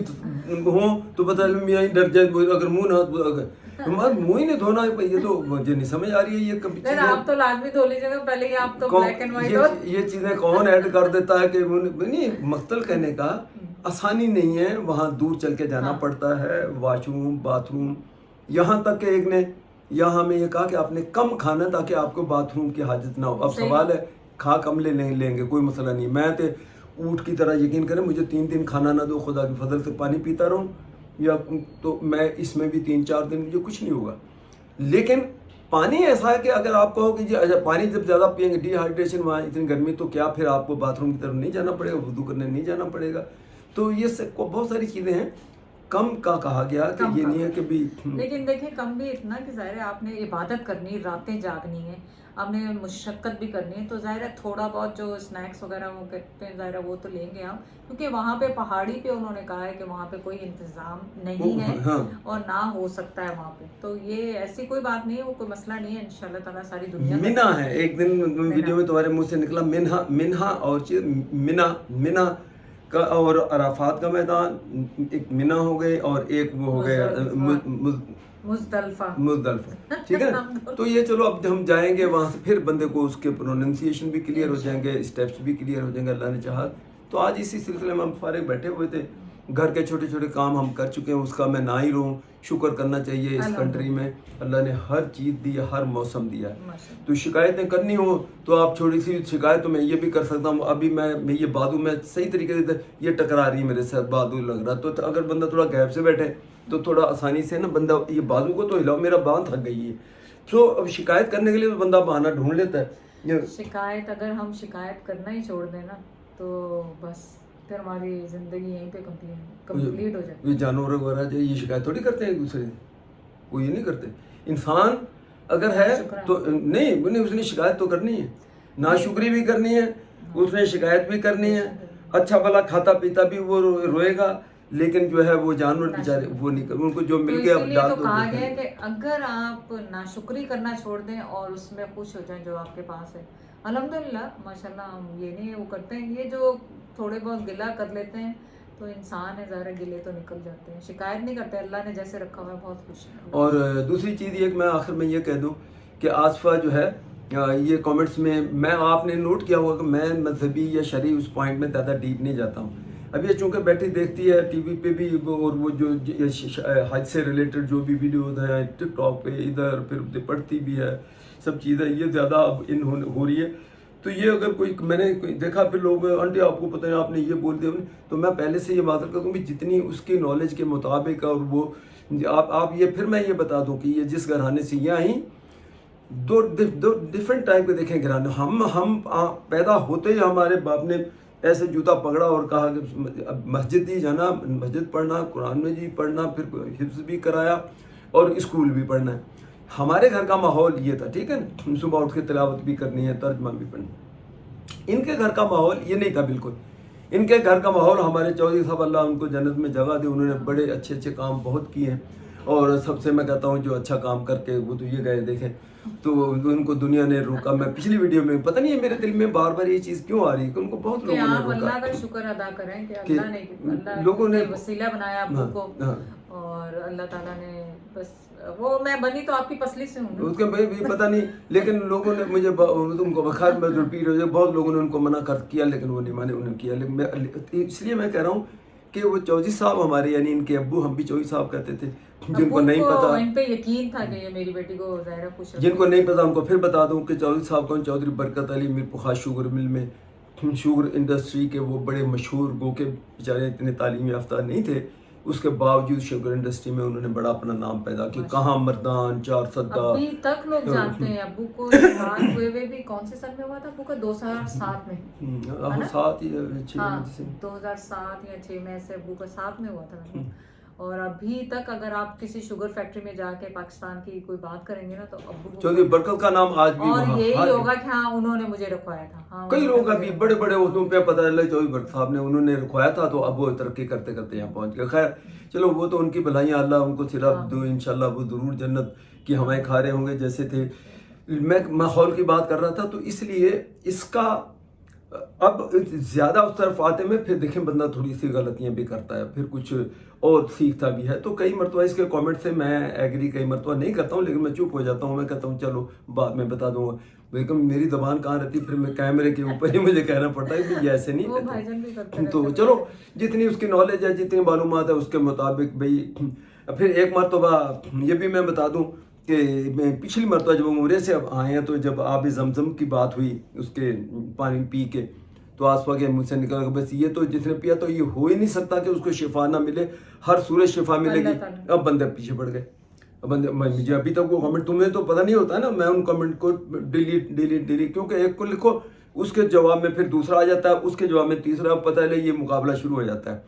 हो तो पता है मियाँ ही डर जाए अगर मुंह ना, तुम्हारा मुंह ही नहीं धोना है। ये तो मुझे नहीं समझ आ रही है ये कभी नहीं, आप तो लाजमी धो लीजिएगा पहले ही, आप तो ब्लैक एंड व्हाइट हो। ये चीजें कौन ऐड कर देता है कि नहीं, मकतल कहने का आसानी नहीं है, वहाँ दूर चल के जाना पड़ता है, वॉशरूम बाथरूम, यहाँ तक कि एक ने यहाँ हमें ये कहा कि आपने कम खाना ताकि आपको बाथरूम की हाजत ना हो। अब सवाल है खा कम लेंगे कोई मसला नहीं, मैं तो ऊँट की तरह यकीन करें मुझे 3 दिन खाना ना दो, खुदा की फजल से पानी पीता रहूँ या तो मैं इसमें भी 3-4 दिन मुझे कुछ नहीं होगा। लेकिन पानी ऐसा है कि अगर आप कहो कि जी अच्छा पानी जब ज़्यादा पियेंगे डिहाइड्रेशन, वहाँ इतनी गर्मी, तो क्या फिर आपको बाथरूम की तरफ नहीं जाना पड़ेगा, वुदू करने नहीं जाना पड़ेगा। तो ये बहुत सारी चीज़ें हैं। कम का कहा गया कि ये नहीं है कि भी, लेकिन देखिए कम भी इतना कि ज़ाहिर है आपने इबादत करनी, रातें जागनी है, आपने मुशक्क़त भी करनी है, तो ज़ाहिर है थोड़ा बहुत जो स्नैक्स वगैरह वो कहते हैं ज़ाहिर है वो तो लेंगे आप, क्योंकि वहाँ पे पहाड़ी पे उन्होंने कहा है कि वहाँ पे कोई इंतज़ाम नहीं है और ना हो सकता है वहाँ पे। तो ये ऐसी कोई बात नहीं है, वो कोई मसला नहीं है, इंशाल्लाह ताला सारी दुनिया मिना है। एक दिन वीडियो में तुम्हारे मुँह से निकला मिन्हा और चीज़ मिना का और अराफात का मैदान, एक मिना हो गए और एक वो हो गया मुज़दलिफ़ा, ठीक है ना। तो ये चलो अब हम जाएंगे वहाँ से, फिर बंदे को उसके प्रोनाउंसिएशन भी क्लियर हो जाएंगे, स्टेप्स भी क्लियर हो जाएंगे अल्लाह ने चाहा। तो आज इसी सिलसिले में हम फारिग बैठे हुए थे, घर के छोटे छोटे काम हम कर चुके हैं, उसका मैं ना ही रहूँ, शुक्र करना चाहिए इस कंट्री में अल्लाह ने हर चीज़ दी है, हर मौसम दिया है। तो शिकायतें करनी हो तो आप छोटी सी शिकायत तो मैं ये भी कर सकता हूँ। अभी मैं ये बादू में सही तरीके से ये टकरा रही है मेरे साथ, बादू लग रहा, तो अगर बंदा थोड़ा गैप से बैठे तो थोड़ा आसानी से ना बंदा ये बाजू को तो हिलाओ, मेरा बांध थक गई है। तो अब शिकायत करने के लिए तो बंदा बहाना ढूंढ लेता है। शिकायत अगर हम शिकायत करना ही छोड़ दें ना तो बस फिर हमारी ज़िंदगी यहीं पे कंप्लीट हो जाती है। ये जानवर वगैरह ये शिकायत थोड़ी करते हैं एक दूसरे से, वो ये नहीं करते। इंसान अगर है तो नहीं, उसने शिकायत तो करनी है, नाशुक्री भी करनी है, उसने शिकायत भी करनी है, अच्छा भला खाता पीता भी वो रोएगा, लेकिन जो है वो जानवर बेचारे वो नहीं कर, उनको जो मिल गया अब डाल दो। कहा गया है कि अगर आप नाशुक्री करना छोड़ दें और उसमें खुश हो जाएं जो आपके पास है, अल्हम्दुलिल्लाह माशाल्लाह, हम ये नहीं वो करते हैं। ये जो थोड़े बहुत गिला कर लेते हैं तो इंसान है, ज़रा गिले तो निकल जाते हैं, शिकायत नहीं करते, अल्लाह ने जैसे रखा हुआ है बहुत खुश है। और दूसरी चीज़ ये कि मैं आखिर में ये कह दूँ कि आसफा जो है ये कमेंट्स में मैं आपने नोट किया होगा कि मैं मजहबी या शरई उस पॉइंट में ज़्यादा डीप नहीं जाता हूँ। अब ये चूँकि बैठी देखती है टीवी पे भी और वो जो हज से रिलेटेड जो भी वीडियोज़ हैं टिकटॉक पे इधर फिर पढ़ती भी है, सब चीज़ें ये ज़्यादा अब इन हो रही है। तो ये अगर मैंने देखा फिर लोग आंटी आपको पता है आपने ये बोल दिया, तो मैं पहले से ये बात करता हूँ कि जितनी उसकी नॉलेज के मुताबिक और वो आप ये फिर मैं ये बता दूँ कि ये जिस घराने से ये आई दो डिफरेंट टाइप के देखें घराने। हम पैदा होते ही हमारे बाप ने ऐसे जूता पकड़ा और कहा कि मस्जिद ही जाना, मस्जिद पढ़ना, कुरान में जी पढ़ना, फिर हिफ्ज़ भी कराया और स्कूल भी पढ़ना है। हमारे घर का माहौल ये था, ठीक है ना, सुबह उठ के तिलावत भी करनी है, तर्जमा भी पढ़नी। इनके घर का माहौल ये नहीं था बिल्कुल। इनके घर का माहौल हमारे चौधरी साहब अल्लाह उनको जन्नत में जगह दी, उन्होंने बड़े अच्छे अच्छे काम बहुत किए हैं और सबसे मैं कहता हूँ जो अच्छा काम करके वो तो ये गए देखें, तो उनको दुनिया ने रोका। मैं पिछली वीडियो में पता नहीं है मेरे दिल में बार बार ये चीज़ क्यों आ रही है कि उनको बहुत लोगों ने रोका। अल्लाह का शुक्र अदा करें कि अल्लाह ने लोगों ने वसीला बनाया आपको और अल्लाह ताला ने बस वो मैं बनी तो आपकी पसली से हूँ उसके भाई पता नहीं, लेकिन लोगों ने मुझे तुमको बखार में रिपीट हो जाए, बहुत लोगों ने उनको मना कर किया लेकिन वो नहीं माने, उन्होंने किया। इसलिए मैं कह रहा हूँ कि वो चौधरी साहब हमारे यानी इनके अब्बू, हम भी चौधरी साहब कहते थे, जिनको नहीं पता, इन पे यकीन था कि ये मेरी बेटी को ज़ाहिर खुश, जिनको नहीं पता उनको फिर बता दूं कि चौधरी साहब कौन, चौधरी बरकत अली मीर पुखार शुगर मिल में शुगर इंडस्ट्री के वो बड़े मशहूर गो के बेचारे इतने तालीम याफ्ता नहीं थे उसके बावजूद शुगर इंडस्ट्री में उन्होंने बड़ा अपना नाम पैदा किया। कहाँ मर्दान, 4 सद्दा, अभी तक लोग जानते हैं अब्बू को। हाथ हुए हुए भी कौन से साल में हुआ था अब्बू का? 2007 में, 2007 या 6 में से अब्बू का 7 में हुआ था। और अभी तक अगर आप किसी शुगर फैक्ट्री में जाके पाकिस्तान की कोई बात करेंगे ना तो अब्बू चौधरी बरकत का नाम आज भी और यही होगा कि हाँ उन्होंने मुझे रखवाया था। हाँ, कई लोग अभी बड़े बड़े उहदों पे पता चला चौधरी बरकत साहब ने उन्होंने रखवाया था, तो अब वो तरक्की करते करते यहाँ पहुंच गए। खैर चलो, वो तो उनकी भलाइयाँ, अल्लाह उनको सिर्फ दो, इंशाल्लाह वो जरूर जन्नत की हवाएं खा रहे होंगे जैसे थे। मैं माहौल की बात कर रहा था, तो इसलिए इसका अब ज़्यादा उस तरफ आते में फिर देखें बंदा थोड़ी सी गलतियां भी करता है, फिर कुछ और सीखता भी है। तो कई मरतबा इसके कमेंट से मैं एग्री कई मरतबा नहीं करता हूँ, लेकिन मैं चुप हो जाता हूँ। मैं कहता हूँ चलो बाद में बता दूंगा, लेकिन मेरी ज़बान कहाँ रहती, फिर मैं कैमरे के ऊपर ही मुझे कहना पड़ता है कि ये ऐसे नहीं कहते। तो चलो, जितनी उसकी नॉलेज है, जितनी मालूमात है, उसके मुताबिक भाई। फिर एक मरतबा ये भी मैं बता दूँ कि मैं पिछली मरतबा जब उम्रे से अब आए हैं, तो जब आब जमजम की बात हुई, उसके पानी पी के, तो आसपा के मुझसे निकल गया बस ये तो जिसने पिया तो ये हो ही नहीं सकता कि उसको शिफा ना मिले, हर सूरत शिफा मिलेगी। अब बंदे पीछे पड़ गए। अब बंदे, मुझे अभी तक वो कमेंट, तुम्हें तो पता नहीं होता है ना, मैं उन कमेंट को डिलीट, क्योंकि एक को लिखो उसके जवाब में फिर दूसरा आ जाता है, उसके जवाब में तीसरा, पता है ये मुकाबला शुरू हो जाता है।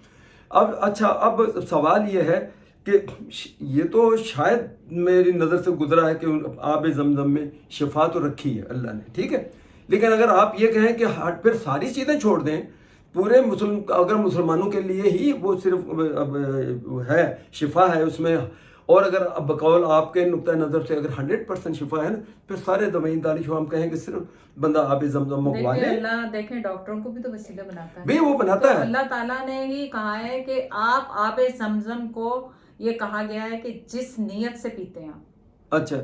अब अच्छा, अब सवाल ये है कि ये तो शायद मेरी नज़र से गुजरा है कि आब जमजम में शिफा तो रखी है अल्लाह ने, ठीक है, लेकिन अगर आप ये कहें कि हट फिर सारी चीज़ें छोड़ दें, पूरे अगर मुसलमानों के लिए ही वो सिर्फ है, शिफा है उसमें, और अगर अब बकौल आपके नुक्ता नज़र से अगर 100% शिफा है ना, फिर सारे दवाई दानिश हम कहें कि सिर्फ बंदा आब जमजम मंगवा ले। अल्लाह देखें डॉक्टरों को भी तो वसीला बनाता है भाई, वो बनाता है। अल्लाह ताला ने ही कहा है कि आप आब जमजम को, ये कहा गया है कि जिस नीयत से पीते हैं, अच्छा,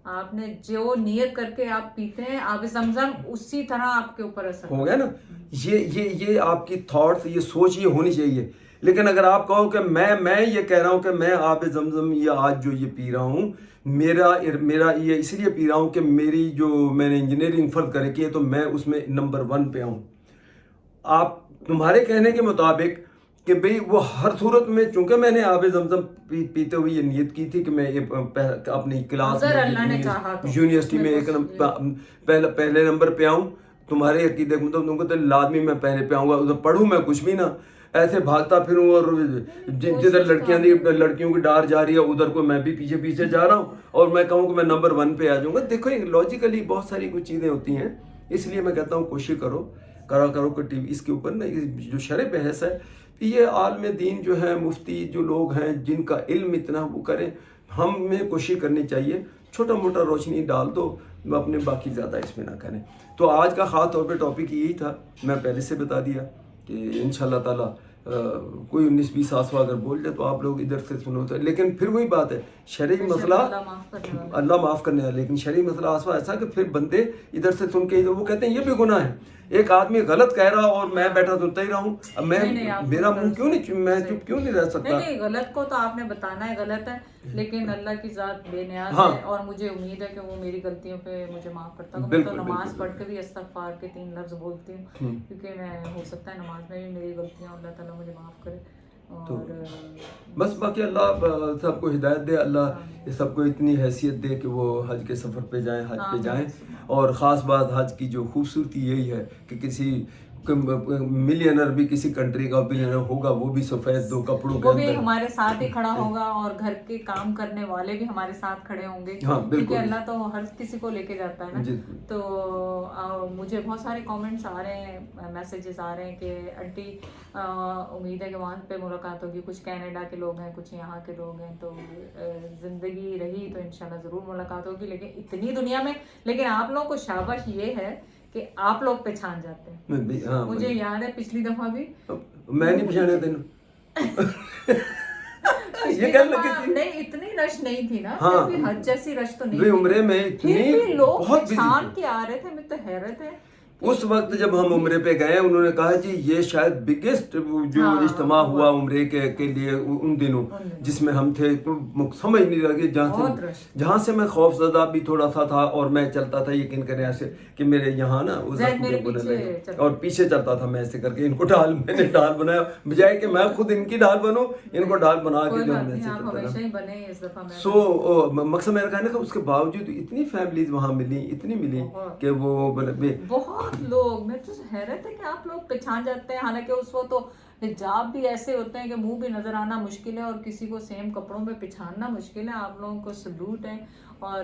आपने जो नियत करके आप पीते हैं आब जमजम, उसी तरह आपके ऊपर असर हो गया ना। ये आपकी थॉट्स, ये सोच ये होनी चाहिए। लेकिन अगर आप कहो कि मैं ये कह रहा हूँ कि मैं आब जमजम ये आज जो ये पी रहा हूँ, मेरा ये इसलिए पी रहा हूँ कि मेरी जो मैंने इंजीनियरिंग फर्ज करे की है, तो मैं उसमें नंबर 1 पे आऊँ। आप तुम्हारे कहने के मुताबिक कि भाई वो हर सूरत में, चूंकि मैंने आब जमजम पीते हुए ये नियत की थी कि मैं ये अपनी क्लास यूनिवर्सिटी में एक पहले नंबर पे आऊँ, तुम्हारे अकीदे के मुताबिक तुमको तो लाजमी मैं पहले पे आऊँगा, उधर पढ़ूँ मैं कुछ भी ना, ऐसे भागता फिरूँ, और जिधर लड़कियों की डार जा रही है उधर को मैं भी पीछे पीछे जा रहा हूँ, और मैं कहूँ कि मैं नंबर 1 पे आ जाऊँगा। देखो लॉजिकली बहुत सारी कुछ चीज़ें होती हैं, इसलिए मैं कहता हूँ कोशिश करो कि टीवी इसके ऊपर ना जो शरह बहस है, ये आलम दीन जो है, मुफ्ती जो लोग हैं जिनका इल्म इतना, वो करें। हमें कोशिश करनी चाहिए, छोटा मोटा रोशनी डाल दो अपने, बाकी ज़्यादा इसमें ना करें। तो आज का ख़ास तौर पे टॉपिक यही था, मैं पहले से बता दिया कि इंशाल्लाह ताला कोई 19-20 आसवा अगर बोल जाए तो आप लोग इधर से सुनो। तो लेकिन फिर वही बात है, शरई मसला अल्लाह माफ़ करने वाला, लेकिन शरई मसला आसवा ऐसा कि फिर बंदे इधर से सुन के, वो कहते हैं ये भी गुनाह है, एक आदमी गलत कह रहा और मैं बैठा सुनता ही रहूं, अब मैं मेरा मुंह क्यों नहीं, मैं चुप क्यों नहीं रह सकता? नहीं, गलत को तो आपने बताना है गलत है, लेकिन अल्लाह की जात बेनियाज है, और मुझे उम्मीद है कि वो मेरी गलतियों पे मुझे माफ करता है। मैं तो नमाज पढ़ के भी इस्तगफार के 3 लफ्ज बोलती हूँ, क्योंकि मैं, हो सकता है नमाज में भी मेरी गलतियाँ अल्लाह ताला मुझे माफ करे। तो बस बाकी अल्लाह सबको हिदायत दे, अल्लाह सबको इतनी हैसियत दे कि वो हज के सफ़र पे जाएं, हज पे जाएं। और ख़ास बात हज की जो खूबसूरती यही है कि किसी मिलियनर भी किसी कंट्री का बिलियनर होगा, वो भी सफेद 2 कपड़ों के वो भी हमारे साथ ही खड़ा होगा, और घर के काम करने वाले भी हमारे साथ खड़े होंगे। हाँ, क्योंकि अल्लाह तो हर किसी को लेके जाता है ना। तो मुझे बहुत सारे कमेंट्स आ रहे हैं, मैसेजेस आ रहे हैं कि आंटी उम्मीद है कि वहाँ पे मुलाकात होगी, कुछ कनाडा के लोग हैं, कुछ यहाँ के लोग हैं, तो ज़िंदगी रही तो इंशाल्लाह ज़रूर मुलाकात होगी, लेकिन इतनी दुनिया में। लेकिन आप लोगों को शाबाश ये है कि आप लोग पहचान जाते हैं। हाँ, मुझे याद है पिछली दफा भी मैं नहीं पहचाना तेन ये कहने लगी थी, नहीं इतनी रश नहीं थी ना। हाँ, हज जैसी रश तो नहीं, उम्रे में इतनी लोग पहचान के आ रहे थे, मुझे तो हैरत है उस वक्त जब हम उम्रे पे गए उन्होंने कहा जी ये शायद बिगेस्ट जो इज्तिमा हुआ उम्रे के लिए उन दिनों जिसमें हम थे, तो समझ नहीं लगी जहाँ से मैं खौफजदा भी थोड़ा सा था और मैं चलता था, यकीन करें ऐसे कि मेरे यहाँ ना और पीछे चलता था मैं ऐसे करके, इनको मैंने ढाल बनाया बजाय कि मैं खुद इनकी ढाल बनूं, इनको ढाल बना के जो मैं ऐसे चलता था। सो मकसद मेरा कहने का उसके बावजूद इतनी फैमिलीज वहाँ मिली, इतनी मिली कि वो बहुत लोग, मैं तो हैरत है कि आप लोग पहचान जाते हैं, हालांकि उस वक्त तो हिजाब भी ऐसे होते हैं कि मुंह भी नजर आना मुश्किल है और किसी को सेम कपड़ों में पहचानना मुश्किल है। आप लोगों को सल्यूट है और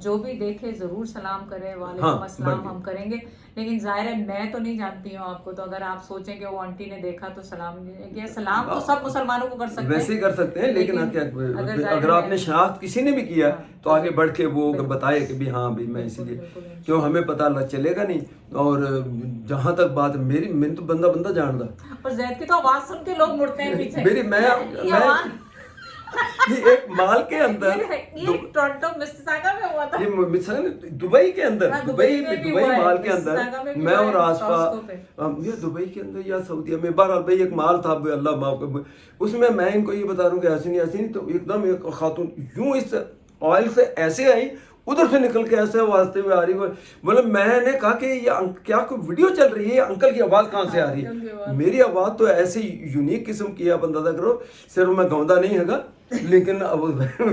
जो भी देखे जरूर सलाम करे, वालेकुम अस्सलाम हम करेंगे। लेकिन जाहिर है मैं तो नहीं जानती हूँ आपको, तो अगर आप सोचें कि वो आंटी ने देखा तो सलाम किया, सलाम तो सब मुसलमानों को कर सकते हैं, वैसे ही कर सकते हैं, लेकिन अगर आपने शनाख्त किसी ने भी किया तो आगे बढ़ के वो बताए कि भी हाँ भी मैं इसलिए, क्यों हमें पता चलेगा नहीं। और जहाँ तक बात मैंने तो बंदा जानता, और जैद की तो आवाज सुन के लोग मुड़ते हैं पीछे। मेरी मैं ये एक माल के अंदर ये टोरंटो मिसिसागा में हुआ था, ये दुबई के अंदर, दुबई माल के अंदर मैं और आसपास या दुबई के अंदर या सऊदीया में, बहरहाल भाई एक माल था, अल्लाह माफ कर, उसमें मैं इनको ये बता रहा हूँ कि ऐसे नहीं, तो एकदम एक खातून यूं इस ऑयल से ऐसे आई, उधर से निकल के ऐसे वास्ते हुए आ रही, मतलब मैंने कहा कि ये क्या कोई वीडियो चल रही है, अंकल की आवाज़ कहाँ से आ रही है? मेरी आवाज़ तो ऐसी यूनिक किस्म की आप अंदाजा करो, सिर्फ मैं गाँवदा नहीं हैगा, लेकिन अब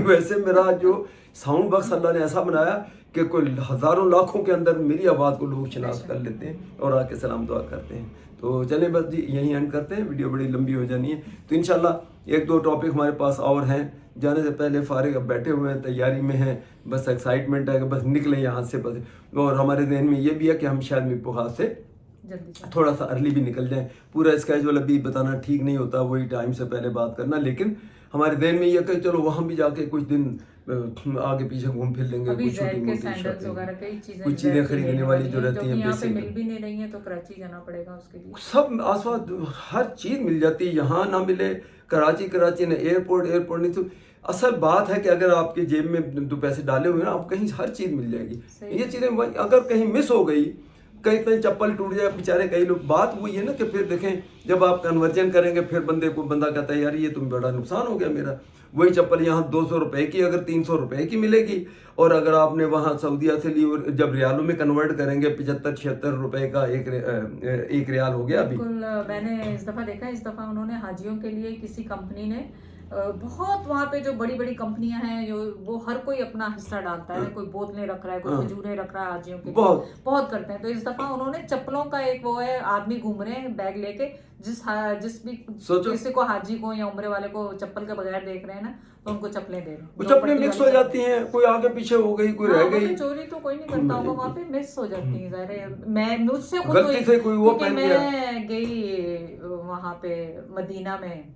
वैसे मेरा जो साउंड बॉक्स अल्लाह ने ऐसा बनाया कि कोई हज़ारों लाखों के अंदर मेरी आवाज़ को लोग शिनाख्त कर लेते हैं और आके सलाम दुआ करते हैं। तो चलें बस जी यहीं एंड करते हैं, वीडियो बड़ी लंबी हो जानी है, तो इंशाल्लाह एक दो टॉपिक हमारे पास और हैं, जाने से पहले फारिग अब बैठे हुए हैं, तैयारी में हैं, बस एक्साइटमेंट है कि बस निकलें यहाँ से बस। और हमारे जहन में ये भी है कि हम शायद मिपुखा से थोड़ा सा अर्ली भी निकल जाएं, पूरा स्केजुअल अभी बताना ठीक नहीं होता, वही टाइम से पहले बात करना, लेकिन हमारे जहन में ये कि चलो वहाँ भी जाके कुछ दिन आगे पीछे घूम फिर लेंगे, कुछ कुछ चीज़ें खरीदने वाली जो रहती हैं, बेसिक मिल भी नहीं रही हैं तो कराची जाना पड़ेगा उसके लिए, सब आसपास हर चीज़ मिल जाती है, यहाँ ना मिले कराची ने एयरपोर्ट नहीं, तो असल बात है कि अगर आपके जेब में 2 पैसे डाले हुए ना, आप कहीं हर चीज़ मिल जाएगी। ये चीज़ें अगर कहीं मिस हो गई, कहीं चप्पल टूट जाए, बेचारे कई लोग, बात वही है ना कि फिर देखें जब आप कन्वर्जन करेंगे फिर बंदा कहता है यार ये तो बड़ा नुकसान हो गया मेरा, वही चप्पल यहाँ 200 रुपए की अगर 300 रुपए की मिलेगी, और अगर आपने वहाँ सऊदीया से ली और जब रियालों में कन्वर्ट करेंगे 75-76 रुपए का एक रियाल हो गया। अभी मैंने इस दफ़ा देखा, इस दफ़ा उन्होंने हाजियों के लिए किसी कंपनी ने बहुत, वहाँ पे जो बड़ी बड़ी कंपनियां हैं जो वो हर कोई अपना हिस्सा डालता है, कोई बोतलें रख रहा है, कोई खजूरें रख रहा है, हाजियों के बहुत करते हैं। तो इस दफा उन्होंने चप्पलों का एक वो है, आदमी घूम रहे हैं बैग लेके, जिस भी किसी को हाजी को या उम्रे वाले को चप्पल के बगैर देख रहे हैं ना, तो उनको चप्पलें दे रहे हैं, वो चप्पलें मिक्स हो जाती हैं, कोई आगे पीछे हो गई, कोई रह गई, चोरी तो कोई नहीं करता होगा, वहाँ पे मिस हो जाती है। ज़ाहिर मैं मुझसे खुद मैं गई वहाँ पे मदीना में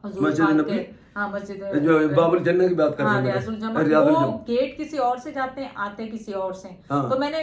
मस्जिद जो बाबुल जन्नत की बात कर रहे हैं, वो गेट किसी और से जाते हैं, आते किसी और से, तो मैंने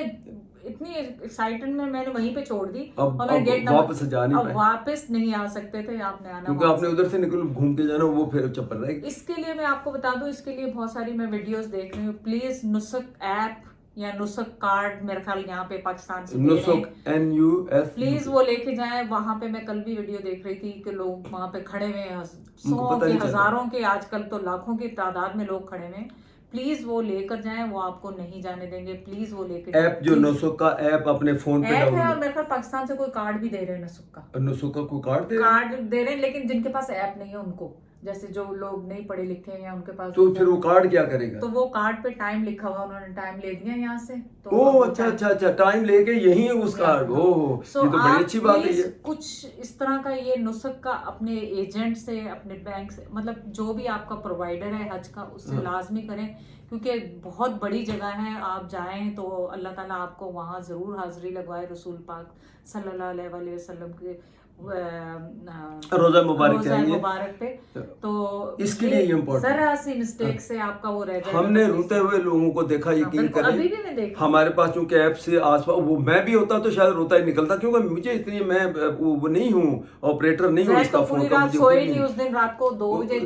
इतनी एक्साइटेड में मैंने वहीं पे छोड़ दी, और मैं गेट वापस नहीं आ सकते थे, आपने आना क्योंकि आपने उधर से निकल घूम के जाना, वो फिर चप्पल रहेगी। इसके लिए मैं आपको बता दूं, इसके लिए बहुत सारी मैं वीडियोस देख रही हूँ, प्लीज नुसक ऐप या नुसक कार्ड, मेरे ख्याल यहाँ पे पाकिस्तान से नुसक NUS, प्लीज वो लेके जाएं। वहाँ पे मैं कल भी वीडियो देख रही थी कि लोग वहाँ पे खड़े हुए हैं, 100 के, हजारों के, आजकल तो लाखों की तादाद में लोग खड़े हुए हैं। प्लीज वो लेकर जाएं, वो आपको नहीं जाने देंगे, प्लीज वो लेकर ऐप जो नुसक का ऐप अपने फोन पे ऐप है, और मेरे ख्याल पाकिस्तान से कोई कार्ड भी दे रहे हैं, नुसक का कोई कार्ड दे रहे हैं, लेकिन जिनके पास ऐप नहीं है उनको, जैसे जो लोग नहीं पढ़े लिखे हैं या उनके पास, तो फिर वो कार्ड क्या करेगा? तो वो कार्ड पे टाइम लिखा हुआ, उन्होंने टाइम ले दिया यहाँ से, तो ओह अच्छा टाइम लेके यही है उस कार्ड। ओह ये तो बड़ी अच्छी बात है। कुछ इस तरह का ये नुसक का अपने एजेंट से, अपने बैंक से, मतलब जो भी आपका प्रोवाइडर है हज का, उससे लाजमी करें, क्योंकि बहुत बड़ी जगह है, आप जाएं तो अल्लाह ताला आपको वहाँ ज़रूर हाज़िरी लगवाए, रसूल पाक सल्लल्लाहु अलैहि वसल्लम के रोजा मुबारक कहेंगे मुबारक पे, तो इसके लिए इम्पोर्टेंट जरा सी मिस्टेक से आपका वो रह जाएगा। हमने रोते हुए लोगों को देखा, यकीन अभी करें भी मैं देखा हमारे पास चूंकि ऐप से आसपास वो मैं भी होता तो शायद रोता ही निकलता, क्योंकि मुझे इतनी मैं वो नहीं हूँ, ऑपरेटर नहीं हूँ इसका फोन का, मुझे सोई नहीं उस दिन रात को 2 बजे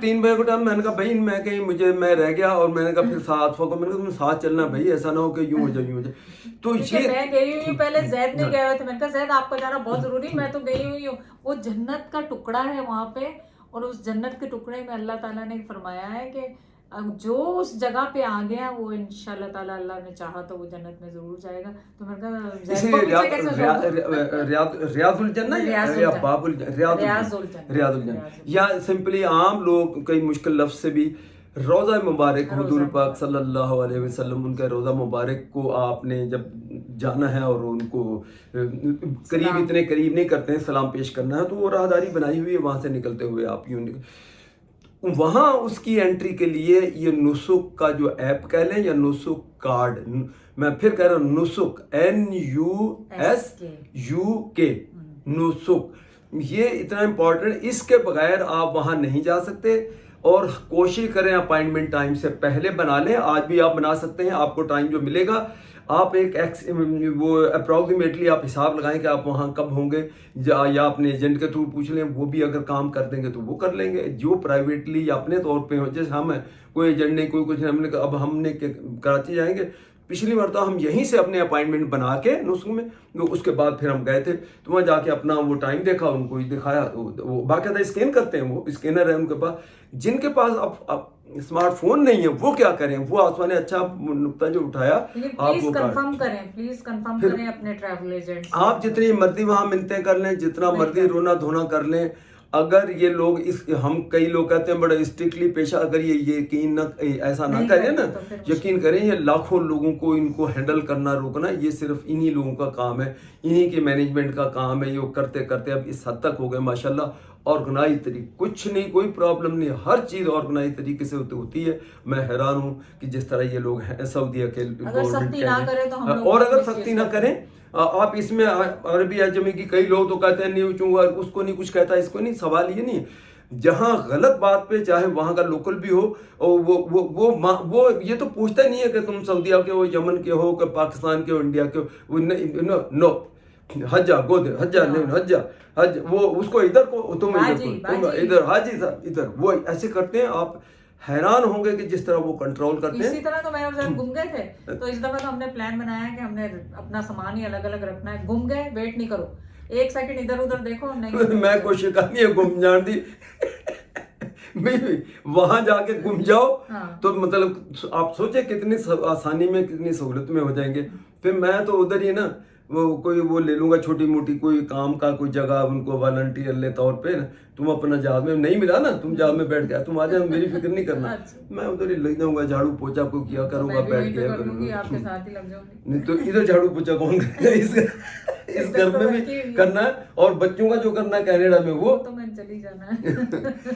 3 बजे को टाइम। मैंने कहा भाई मैं कहीं मैं रह गया, और मैंने कहा फिर साथ को मैंने कहा तुम साथ चलना भाई, ऐसा ना हो कि यूं हो जाए। तो ये मैं गई हुई पहले जैद नहीं गए हुए थे, मैंने कहा जैद आपको जाना बहुत जरूरी, मैं तो गई हुई हूँ, वो जन्नत का टुकड़ा है वहां पे, और उस जन्नत के टुकड़े में अल्लाह ताला ने फरमाया है कि जो उस जगह पे आ गया वो इंशाल्लाह ताला अल्लाह ने चाहा तो वो जन्नत में जरूर जाएगा। तो मैंने कहा इसीलिए रियाजुल जन्ना या बाबुल रियाजुल जन्ना, या सिंपली आम लोग कई मुश्किल लफ्ज से भी रोज़ा मुबारक हुजूर पाक सल्लल्लाहु अलैहि वसल्लम, उनका रोज़ा मुबारक को आपने जब जाना है और उनको करीब इतने करीब नहीं करते हैं, सलाम पेश करना है, तो वो राहदारी बनाई हुई है, वहाँ से निकलते हुए आप यूँ वहाँ उसकी एंट्री के लिए ये नुसुक का जो ऐप कह लें या नुसुक कार्ड, मैं फिर कह रहा हूँ नुसुक NUSUK नुसुक, ये इतना इम्पोर्टेंट, इसके बगैर आप वहाँ नहीं जा सकते। और कोशिश करें अपॉइंटमेंट टाइम से पहले बना लें, आज भी आप बना सकते हैं, आपको टाइम जो मिलेगा आप वो अप्रॉक्सीमेटली आप हिसाब लगाएं कि आप वहाँ कब होंगे, या अपने एजेंट के थ्रू पूछ लें, वो भी अगर काम कर देंगे तो वो कर लेंगे। जो प्राइवेटली या अपने तौर पे हो, जैसे हम हैं, कोई एजेंट नहीं कोई कुछ नहीं, हमने अब हमने कराची जाएंगे, पिछली बार तो हम यहीं से अपने अपॉइंटमेंट बना के नुस्ख में, उसके बाद फिर हम गए थे, तो वहाँ जाके अपना वो टाइम देखा, उनको दिखाया, तो वो बाकायदा स्कैन करते हैं, वो स्कैनर है उनके पास। जिनके पास अब स्मार्टफोन नहीं है वो क्या करें, वो आसमा ने अच्छा नुक्ता जो उठाया, आप वो कंफर्म करें, प्लीज कंफर्म करें अपने ट्रैवल एजेंट। आप जितनी मर्जी वहाँ मिन्नतें कर लें, जितना मर्जी रोना धोना कर लें, अगर ये लोग हम कई लोग कहते हैं बड़ा स्ट्रिक्टली पेशा, अगर ये यकीन न ऐसा ना करें ना, यकीन करें ये लाखों लोगों को इनको हैंडल करना रोकना ये सिर्फ इन्हीं लोगों का काम है, इन्हीं के मैनेजमेंट का काम है। ये करते करते अब इस हद तक हो गए माशाल्लाह, ऑर्गेनाइज तरीके, कुछ नहीं कोई प्रॉब्लम नहीं, हर चीज़ ऑर्गेनाइज तरीके से होती है। मैं हैरान हूँ कि जिस तरह ये लोग हैं सऊदीया के गवर्नमेंट के, और अगर सख्ती ना करें आप इसमें अरबी अजमी की कई लोग तो कहते हैं नहीं चूंगा, उसको नहीं कुछ कहता, इसको नहीं, सवाल ये नहीं, जहाँ गलत बात पे चाहे वहाँ का लोकल भी हो, और वो ये तो पूछता नहीं है कि तुम सऊदीया के हो, यमन के हो, कि पाकिस्तान के हो, इंडिया के हो, नो हज्जा गोद हज्जा नहीं हज्जा हज, वो उसको इधर को तुम इधर हाजी साहब इधर, वो ऐसे करते हैं। आप हैरान होंगे कि जिस तरह वो कंट्रोल करते हैं। इसी तरह तो मैं और जब गुम गए थे, तो इस दफा तो हमने प्लान बनाया है कि हमने अपना सामान ही अलग अलग रखना है। गुम गए, वेट नहीं करो, 1 सेकंड इधर उधर देखो नहीं मैं कोशिश करनी है गुम जान दी वहां जाके गुम जाओ। हाँ। तो मतलब आप सोचे कितनी आसानी में कितनी सहूलत में हो जाएंगे। फिर मैं तो उधर ही ना वो ले लूंगा छोटी मोटी कोई काम का कोई जगह, उनको वॉलंटियर ले तौर पे ना, तुम अपना जहाज में नहीं मिला ना, तुम जहाज में बैठ गया, तुम आ जाओ, मेरी फिक्र नहीं करना। मैं उधर ही लग जाऊंगा, झाड़ू पोछा को किया करूंगा, बैठ गया आपके साथ ही लग जाऊंगी। नहीं तो इधर झाड़ू पोछा कौन करेगा, इस घर में भी करना है, और बच्चों का जो करना है कनाडा में वो तो मैं चली जाना है।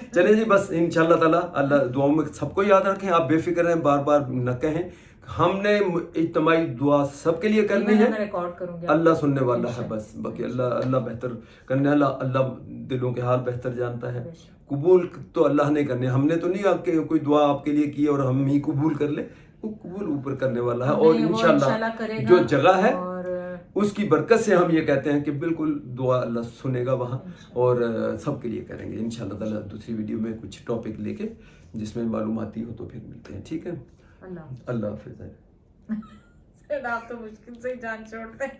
चले जी, बस इंशाल्लाह ताला अल्लाह दुआओं में सबको याद रखें, आप बेफिक्र हैं, बार बार न कहें, हमने इज्तिमाई दुआ सबके लिए करनी है, अल्लाह सुनने वाला है बस, बाकी अल्लाह बेहतर करने वाला, अल्लाह दिलों के हाल बेहतर जानता है। कबूल तो अल्लाह ने करने, हमने तो नहीं आपके कोई दुआ आपके लिए की और हम ही कबूल कर ले, वो कबूल ऊपर करने वाला है। और इंशाल्लाह जो जगह है उसकी बरकत से हम ये कहते हैं कि बिल्कुल दुआ अल्लाह सुनेगा वहाँ, और सबके लिए करेंगे इंशाल्लाह ताला। दूसरी वीडियो में कुछ टॉपिक लेके जिसमें मालूमाती हो तो फिर मिलते हैं, ठीक है। अल्लाह हाफिज़। आप तो मुश्किल से ही जान छोड़ते हैं।